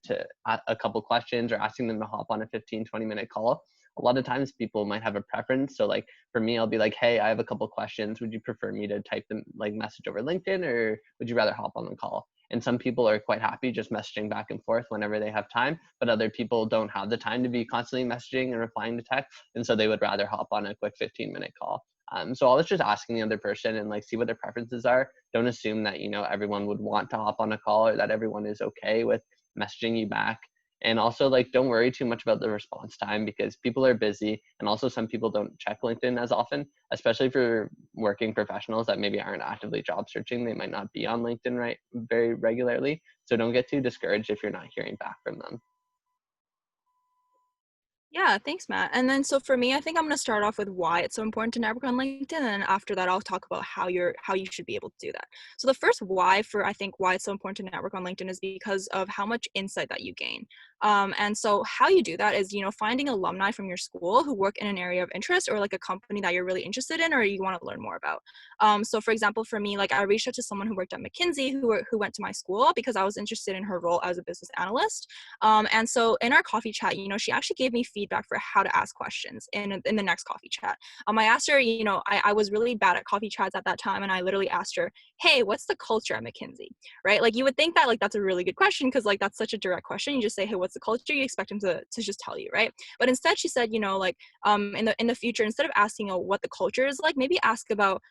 a couple questions, or asking them to hop on a 15-20 minute call, a lot of times people might have a preference. So like for me, I'll be like, hey, I have a couple questions. Would you prefer me to type them, like message over LinkedIn, or would you rather hop on the call? And some people are quite happy just messaging back and forth whenever they have time, but other people don't have the time to be constantly messaging and replying to text. And so they would rather hop on a quick 15-minute call. So I was just asking the other person and like see what their preferences are. Don't assume that, everyone would want to hop on a call, or that everyone is okay with messaging you back. And also like, don't worry too much about the response time, because people are busy. And also some people don't check LinkedIn as often, especially for working professionals that maybe aren't actively job searching. They might not be on LinkedIn very regularly. So don't get too discouraged if you're not hearing back from them. Yeah, thanks, Matt. And then so for me, I think I'm going to start off with why it's so important to network on LinkedIn, and then after that I'll talk about how you should be able to do that. So the first why it's so important to network on LinkedIn is because of how much insight that you gain. And so how you do that is, finding alumni from your school who work in an area of interest, or like a company that you're really interested in or you want to learn more about. So for example, for me, like I reached out to someone who worked at McKinsey who went to my school because I was interested in her role as a business analyst. And so in our coffee chat, she actually gave me feedback for how to ask questions in the next coffee chat. I asked her, I was really bad at coffee chats at that time, and I literally asked her, hey, what's the culture at McKinsey, right? Like you would think that like that's a really good question, because like that's such a direct question. You just say, hey, what's the culture? You expect him to just tell you, right? But instead she said, like in the future, instead of asking what the culture is like, maybe ask about,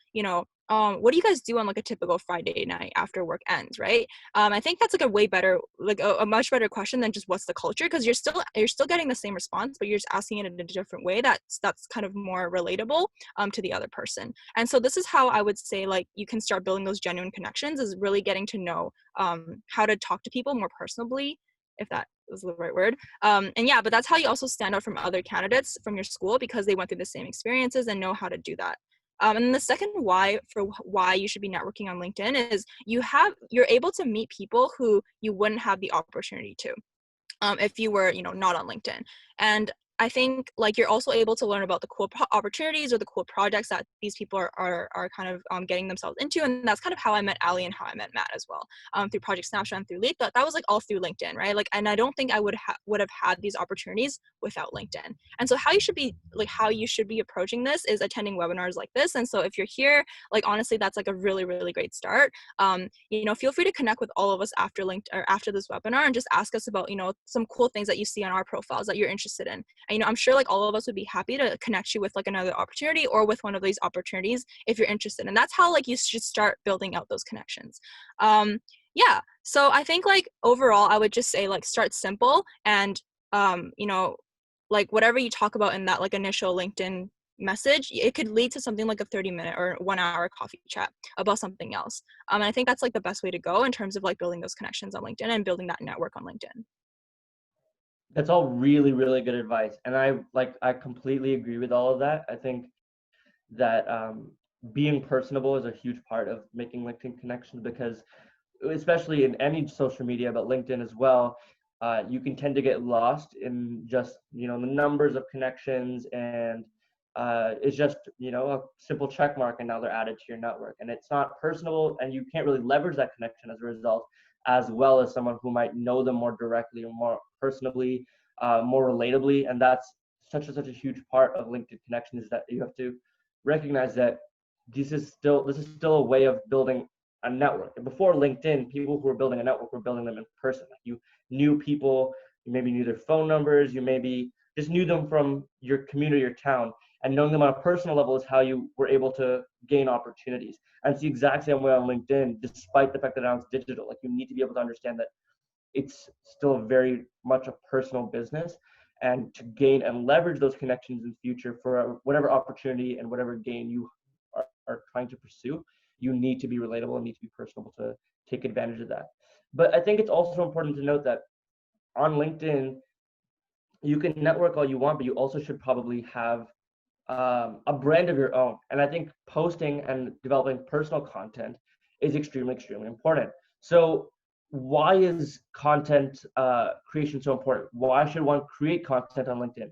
what do you guys do on like a typical Friday night after work ends, right? I think that's like a way better, like a much better question than just what's the culture, because you're still getting the same response, but you're just asking it in a different way that's kind of more relatable to the other person. And so this is how I would say like you can start building those genuine connections, is really getting to know how to talk to people more personally, if that was the right word. And yeah, but that's how you also stand out from other candidates from your school, because they went through the same experiences and know how to do that. And the second why you should be networking on LinkedIn is you're able to meet people who you wouldn't have the opportunity to if you were, not on LinkedIn. And I think like you're also able to learn about the cool opportunities or the cool projects that these people are kind of getting themselves into. And that's kind of how I met Ali and how I met Matt as well, through Project Snapshot and through Leap. That was like all through LinkedIn, right? Like, and I don't think I would have had these opportunities without LinkedIn. And so how you should be approaching this is attending webinars like this. And so if you're here, like honestly, that's like a really, really great start. Feel free to connect with all of us after LinkedIn or after this webinar, and just ask us about, some cool things that you see on our profiles that you're interested in. And, I'm sure like all of us would be happy to connect you with like another opportunity, or with one of these opportunities if you're interested. And that's how like you should start building out those connections. Yeah. So I think like overall, I would just say like start simple, and, like whatever you talk about in that like initial LinkedIn message, it could lead to something like a 30-minute or 1-hour coffee chat about something else. And I think that's like the best way to go in terms of like building those connections on LinkedIn and building that network on LinkedIn. That's all really, really good advice. And I completely agree with all of that. I think that being personable is a huge part of making LinkedIn connections, because especially in any social media, but LinkedIn as well, you can tend to get lost in just, the numbers of connections, and it's just, a simple check mark, and now they're added to your network. And it's not personable, and you can't really leverage that connection as a result, as well as someone who might know them more directly or more personally, more relatably. And that's such a huge part of LinkedIn connections, is that you have to recognize that this is still a way of building a network. And before LinkedIn, people who were building a network were building them in person. Like you knew people, you maybe knew their phone numbers, you maybe just knew them from your community, your town, and knowing them on a personal level is how you were able to gain opportunities. And it's the exact same way on LinkedIn, despite the fact that now it's digital. Like you need to be able to understand that it's still very much a personal business, and to gain and leverage those connections in the future for whatever opportunity and whatever gain you are trying to pursue, you need to be relatable and need to be personable to take advantage of that. But I think it's also important to note that on LinkedIn, you can network all you want, but you also should probably have a brand of your own. And I think posting and developing personal content is extremely, extremely important. So why is content creation so important? Why should one create content on LinkedIn?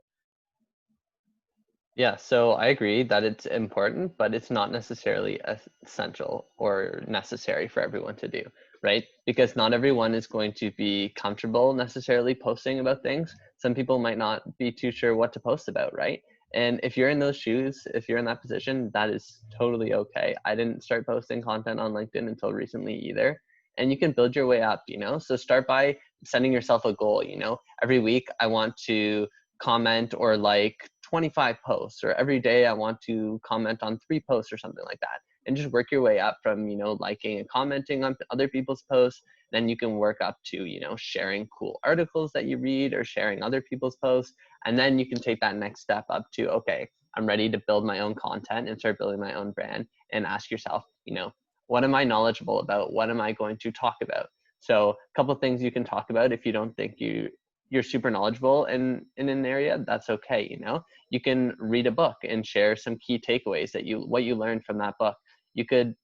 Yeah, so I agree that it's important, but it's not necessarily essential or necessary for everyone to do, right? Because not everyone is going to be comfortable necessarily posting about things. Some people might not be too sure what to post about, right? And if you're in those shoes, if you're in that position, that is totally okay. I didn't start posting content on LinkedIn until recently either. And you can build your way up, you know? So start by setting yourself a goal, you know? Every week I want to comment or like 25 posts, or every day I want to comment on 3 posts or something like that. And just work your way up from, you know, liking and commenting on other people's posts. Then you can work up to, you know, sharing cool articles that you read or sharing other people's posts. And then you can take that next step up to, okay, I'm ready to build my own content and start building my own brand, and ask yourself, you know, what am I knowledgeable about? What am I going to talk about? So a couple of things you can talk about if you don't think you're super knowledgeable in an area, that's okay, you know? You can read a book and share some key takeaways that what you learned from that book. You could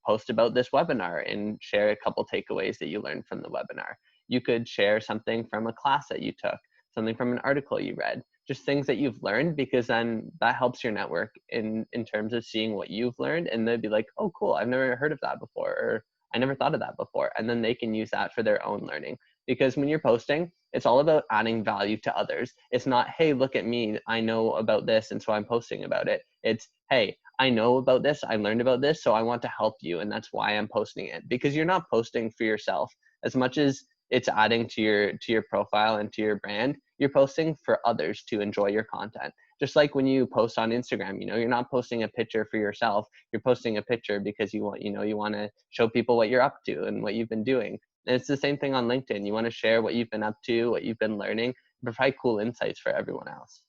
post about this webinar and share a couple takeaways that you learned from the webinar. You could share something from a class that you took, something from an article you read, just things that you've learned, because then that helps your network in terms of seeing what you've learned, and they'd be like, oh, cool, I've never heard of that before, or I never thought of that before. And then they can use that for their own learning. Because when you're posting, it's all about adding value to others. It's not, hey, look at me, I know about this, and so I'm posting about it. It's, hey, I know about this, I learned about this, so I want to help you, and that's why I'm posting it. Because you're not posting for yourself. As much as it's adding to your profile and to your brand, you're posting for others to enjoy your content. Just like when you post on Instagram, you know, you're not posting a picture for yourself. You're posting a picture because you want to show people what you're up to and what you've been doing. And it's the same thing on LinkedIn. You want to share what you've been up to, what you've been learning, provide cool insights for everyone else.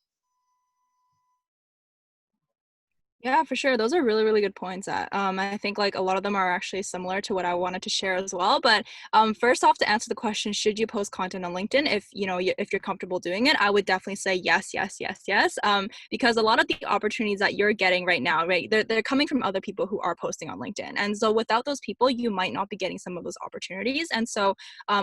Yeah, for sure. Those are really, really good points. I think like a lot of them are actually similar to what I wanted to share as well. But first off, to answer the question, should you post content on LinkedIn? If if you're comfortable doing it, I would definitely say yes, yes, yes, yes. Because a lot of the opportunities that you're getting right now, right, they're coming from other people who are posting on LinkedIn. And so without those people, you might not be getting some of those opportunities. And so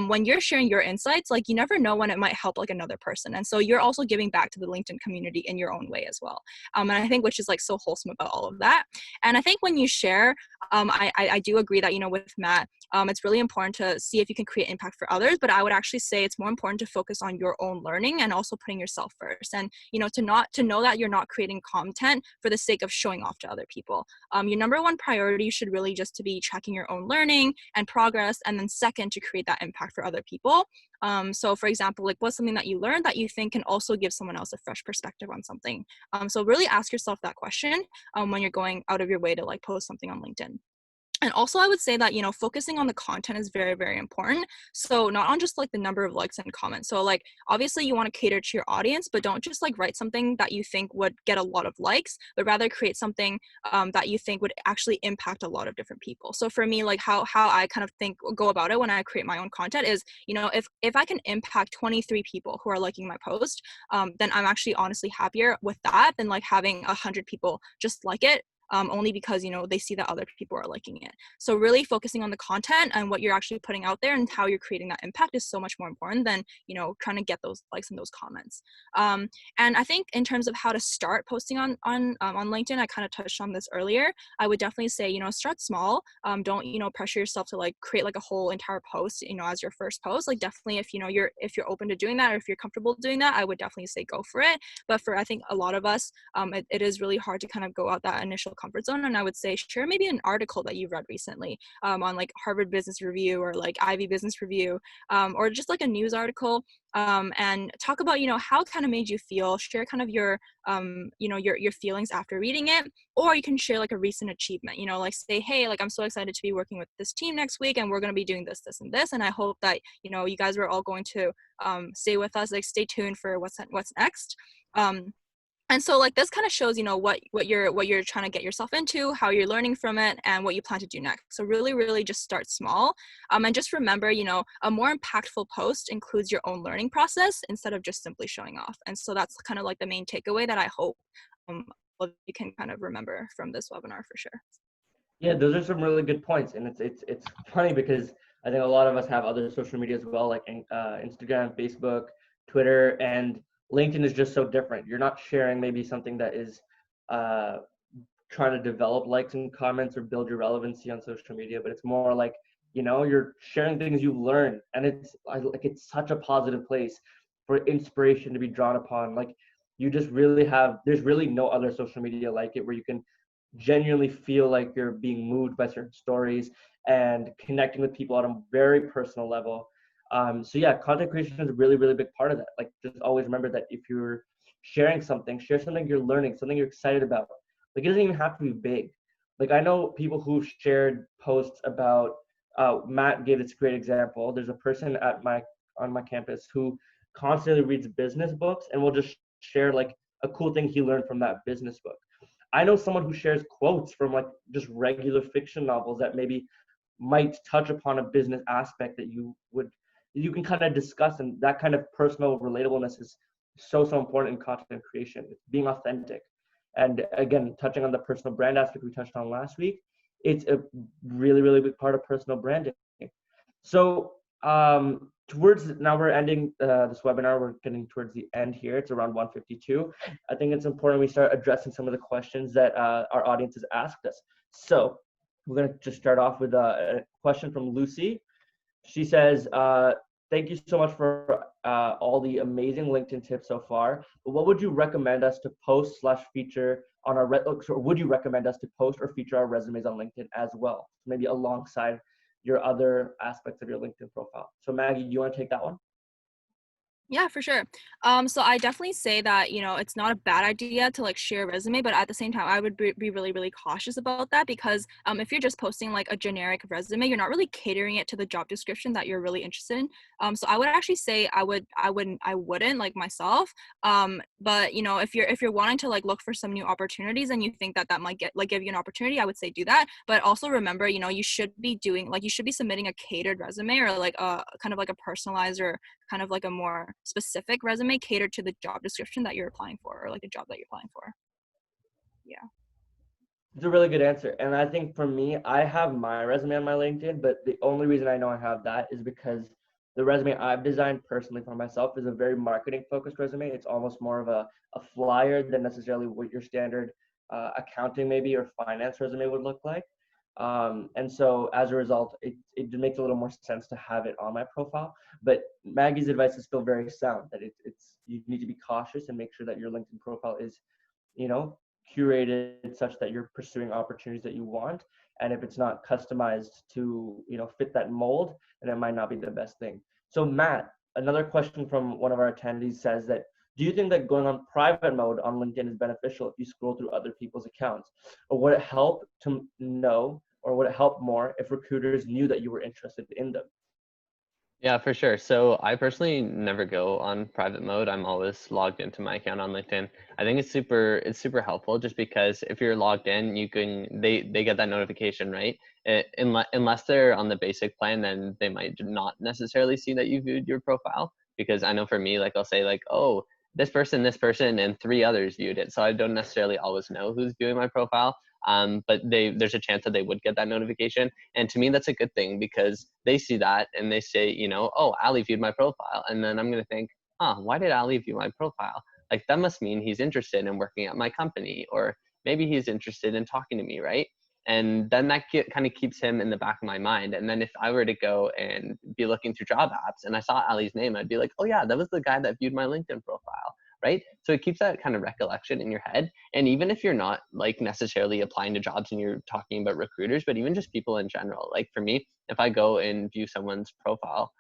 when you're sharing your insights, like you never know when it might help like another person. And so you're also giving back to the LinkedIn community in your own way as well. And I think which is like so wholesome about all of that. And I think when you share, I do agree that, you know, with Matt, it's really important to see if you can create impact for others, but I would actually say it's more important to focus on your own learning and also putting yourself first. And, you know, to know that you're not creating content for the sake of showing off to other people. Your number one priority should really just to be tracking your own learning and progress, and then second, to create that impact for other people. So for example, like what's something that you learned that you think can also give someone else a fresh perspective on something? So really ask yourself that question when you're going out of your way to like post something on LinkedIn. And also I would say that, you know, focusing on the content is very, very important. So not on just like the number of likes and comments. So like, obviously you want to cater to your audience, but don't just like write something that you think would get a lot of likes, but rather create something that you think would actually impact a lot of different people. So for me, like how I kind of go about it when I create my own content is, you know, if I can impact 23 people who are liking my post, then I'm actually honestly happier with that than like having 100 people just like it. Only because, you know, they see that other people are liking it. So really focusing on the content and what you're actually putting out there and how you're creating that impact is so much more important than, you know, trying to get those likes and those comments. And I think in terms of how to start posting on LinkedIn, I kind of touched on this earlier. I would definitely say, you know, start small. Don't, you know, pressure yourself to like create like a whole entire post, you know, as your first post. Like definitely if, you know, if you're open to doing that, or if you're comfortable doing that, I would definitely say go for it. But for, I think a lot of us, it is really hard to kind of go out that initial comfort zone, and I would say share maybe an article that you've read recently on like Harvard Business Review or like Ivy Business Review, or just like a news article, and talk about, you know, how it kind of made you feel. Share kind of your you know, your feelings after reading it. Or you can share like a recent achievement, you know, like say, hey, like I'm so excited to be working with this team next week, and we're going to be doing this and this, and I hope that, you know, you guys are all going to stay with us, like stay tuned for what's next. And so like this kind of shows, you know, what you're trying to get yourself into, how you're learning from it, and what you plan to do next. So really just start small, and just remember, you know, a more impactful post includes your own learning process instead of just simply showing off. And so that's kind of like the main takeaway that I hope you can kind of remember from this webinar for sure. Yeah, those are some really good points, and it's funny because I think a lot of us have other social media as well, like Instagram, Facebook, Twitter, and LinkedIn is just so different. You're not sharing maybe something that is trying to develop likes and comments or build your relevancy on social media, but it's more like, you know, you're sharing things you've learned, and it's such a positive place for inspiration to be drawn upon. Like you just really have, there's really no other social media like it where you can genuinely feel like you're being moved by certain stories and connecting with people on a very personal level. So yeah, content creation is a really big part of that. Like just always remember that if you're sharing something, share something you're learning, something you're excited about. Like it doesn't even have to be big. Like I know people who've shared posts about, Matt gave this great example. There's a person on my campus who constantly reads business books and will just share like a cool thing he learned from that business book. I know someone who shares quotes from like just regular fiction novels that maybe might touch upon a business aspect that you can kind of discuss, and that kind of personal relatableness is so important in content creation. It's being authentic. And again, touching on the personal brand aspect we touched on last week, it's a really big part of personal branding. So towards now we're ending this webinar. We're getting towards the end here. It's around 1:52. I think it's important we start addressing some of the questions that our audience has asked us. So we're going to just start off with a question from Lucy. She says, thank you so much for all the amazing LinkedIn tips so far. But what would you recommend us to post / feature on our, or would you recommend us to post or feature our resumes on LinkedIn as well? Maybe alongside your other aspects of your LinkedIn profile. So Maggie, do you want to take that one? Yeah, for sure. So I definitely say that, you know, it's not a bad idea to like share a resume, but at the same time, I would be really cautious about that because if you're just posting like a generic resume, you're not really catering it to the job description that you're really interested in. So I would actually say I wouldn't like myself. But you know, if you're wanting to like look for some new opportunities and you think that might give you an opportunity, I would say do that. But also remember, you know, you should be submitting a catered resume or like a kind of like a personalized or kind of like a more specific resume catered to the job description that you're applying for or like the job that you're applying for. Yeah. It's a really good answer. And I think for me, I have my resume on my LinkedIn, but the only reason I know I have that is because the resume I've designed personally for myself is a very marketing focused resume. It's almost more of a flyer than necessarily what your standard accounting maybe or finance resume would look like. And so as a result, it makes a little more sense to have it on my profile. But Maggie's advice is still very sound, that it's you need to be cautious and make sure that your LinkedIn profile is, you know, curated such that you're pursuing opportunities that you want. And if it's not customized to, you know, fit that mold, then it might not be the best thing. So Matt, another question from one of our attendees says that, do you think that going on private mode on LinkedIn is beneficial if you scroll through other people's accounts? Or would it help to know, or would it help more if recruiters knew that you were interested in them? Yeah, for sure. So I personally never go on private mode. I'm always logged into my account on LinkedIn. I think it's super helpful just because if you're logged in, they get that notification, right? Unless they're on the basic plan, then they might not necessarily see that you viewed your profile. Because I know for me, like I'll say like, oh, this person, and 3 others viewed it. So I don't necessarily always know who's viewing my profile. But there's a chance that they would get that notification. And to me, that's a good thing because they see that and they say, you know, oh, Ali viewed my profile. And then I'm going to think, why did Ali view my profile? Like that must mean he's interested in working at my company, or maybe he's interested in talking to me, right? And then that kind of keeps him in the back of my mind. And then if I were to go and be looking through job apps and I saw Ali's name, I'd be like, oh yeah, that was the guy that viewed my LinkedIn profile. right? So it keeps that kind of recollection in your head. And even if you're not like necessarily applying to jobs and you're talking about recruiters, but even just people in general, like for me, if I go and view someone's profile,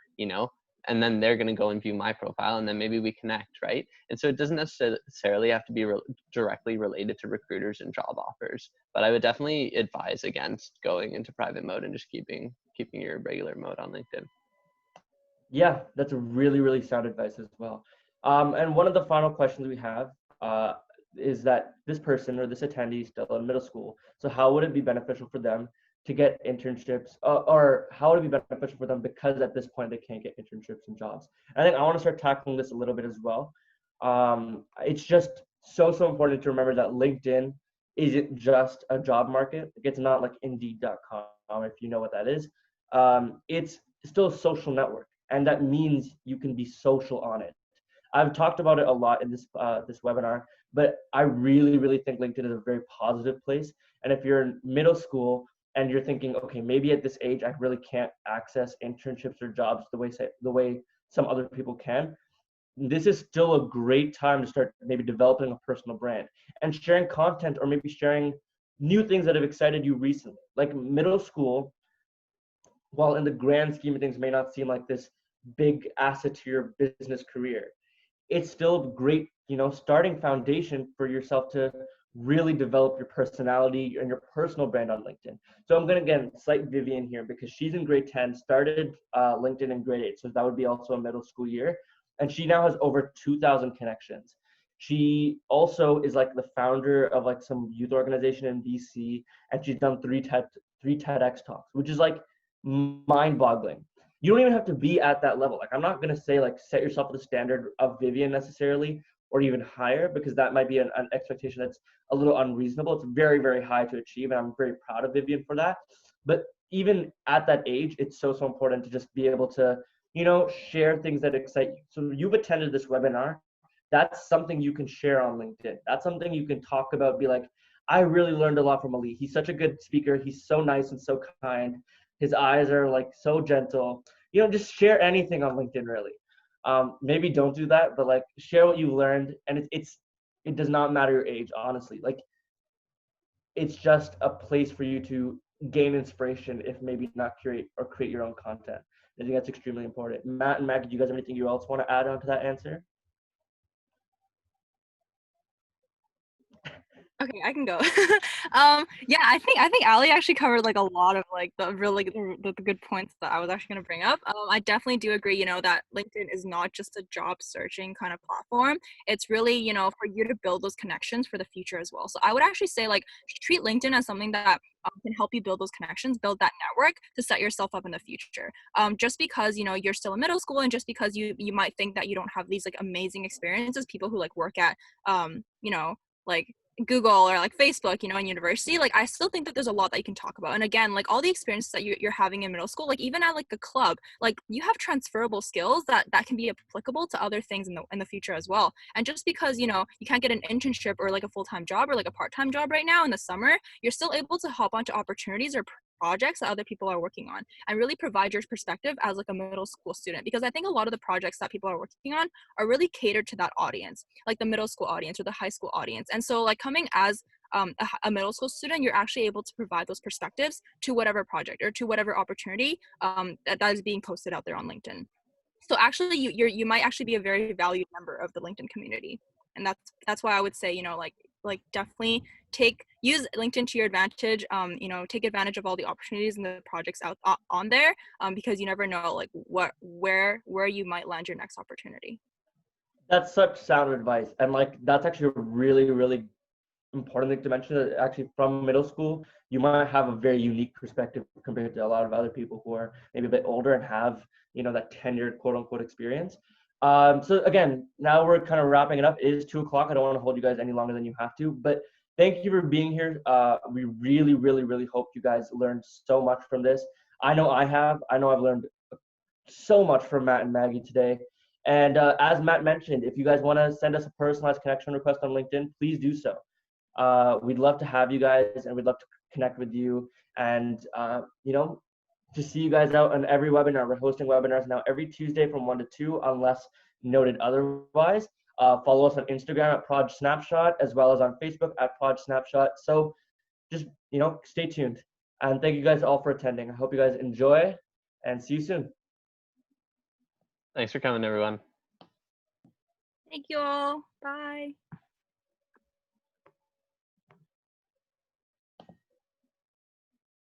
and then they're going to go and view my profile, and then maybe we connect, right? And so it doesn't necessarily have to be directly related to recruiters and job offers, but I would definitely advise against going into private mode and just keeping your regular mode on LinkedIn. Yeah, that's a really, really sound advice as well. And one of the final questions we have is that this person or this attendee is still in middle school. So how would it be beneficial for them to get internships, or how would it be beneficial for them because at this point they can't get internships and jobs? I think I want to start tackling this a little bit as well. It's just so important to remember that LinkedIn isn't just a job market. It's not like Indeed.com, if you know what that is. It's still a social network, and that means you can be social on it. I've talked about it a lot in this webinar, but I really, really think LinkedIn is a very positive place. And if you're in middle school and you're thinking, okay, maybe at this age I really can't access internships or jobs the way some other people can, this is still a great time to start maybe developing a personal brand and sharing content, or maybe sharing new things that have excited you recently. Like middle school, while in the grand scheme of things may not seem like this big asset to your business career, it's still a great, starting foundation for yourself to really develop your personality and your personal brand on LinkedIn. So I'm going to again cite Vivian here because she's in grade 10, started LinkedIn in grade 8. So that would be also a middle school year. And she now has over 2,000 connections. She also is like the founder of like some youth organization in BC, and she's done three TEDx talks, which is like mind-boggling. You don't even have to be at that level. Like, I'm not going to say like set yourself at the standard of Vivian necessarily, or even higher, because that might be an expectation that's a little unreasonable. It's very, very high to achieve, and I'm very proud of Vivian for that. But even at that age, it's so important to just be able to, share things that excite you. So you've attended this webinar. That's something you can share on LinkedIn. That's something you can talk about, be like, I really learned a lot from Ali. He's such a good speaker. He's so nice and so kind. His eyes are like so gentle. Just share anything on LinkedIn, really. Maybe don't do that, but like share what you learned. And it does not matter your age, honestly. Like, it's just a place for you to gain inspiration, if maybe not create your own content. I think that's extremely important. Matt and Maggie, do you guys have anything you else want to add on to that answer? Okay, I can go. Yeah, I think Ali actually covered like a lot of like the really the good points that I was actually gonna bring up. I definitely do agree, that LinkedIn is not just a job searching kind of platform. It's really, for you to build those connections for the future as well. So I would actually say like treat LinkedIn as something that can help you build those connections, build that network to set yourself up in the future. Just because you're still in middle school, and just because you might think that you don't have these like amazing experiences, people who like work at like Google or like Facebook, in university, like I still think that there's a lot that you can talk about. And again, like all the experiences that you're having in middle school, like even at like a club, like you have transferable skills that can be applicable to other things in the future as well. And just because you can't get an internship or like a full-time job or like a part-time job right now in the summer, you're still able to hop onto opportunities or projects that other people are working on and really provide your perspective as like a middle school student, because I think a lot of the projects that people are working on are really catered to that audience, like the middle school audience or the high school audience. And so like coming as a middle school student, you're actually able to provide those perspectives to whatever project or to whatever opportunity that is being posted out there on LinkedIn. So actually you might actually be a very valued member of the LinkedIn community. And that's why I would say, like definitely use LinkedIn to your advantage. Take advantage of all the opportunities and the projects out on there, because you never know like where you might land your next opportunity. That's such sound advice. And like, that's actually a really, really important thing to mention, that actually from middle school, you might have a very unique perspective compared to a lot of other people who are maybe a bit older and have, that tenured quote unquote experience. So again, now we're kind of wrapping it up. It is 2:00. I don't want to hold you guys any longer than you have to, but thank you for being here. We really, really, really hope you guys learned so much from this. I know I've learned so much from Matt and Maggie today. And as Matt mentioned, if you guys want to send us a personalized connection request on LinkedIn, please do so. We'd love to have you guys, and we'd love to connect with you, and to see you guys out on every webinar. We're hosting webinars now every Tuesday from 1 to 2, unless noted otherwise. Follow us on Instagram at Proj Snapshot, as well as on Facebook at Proj Snapshot. So just, stay tuned. And thank you guys all for attending. I hope you guys enjoy and see you soon. Thanks for coming, everyone. Thank you all. Bye.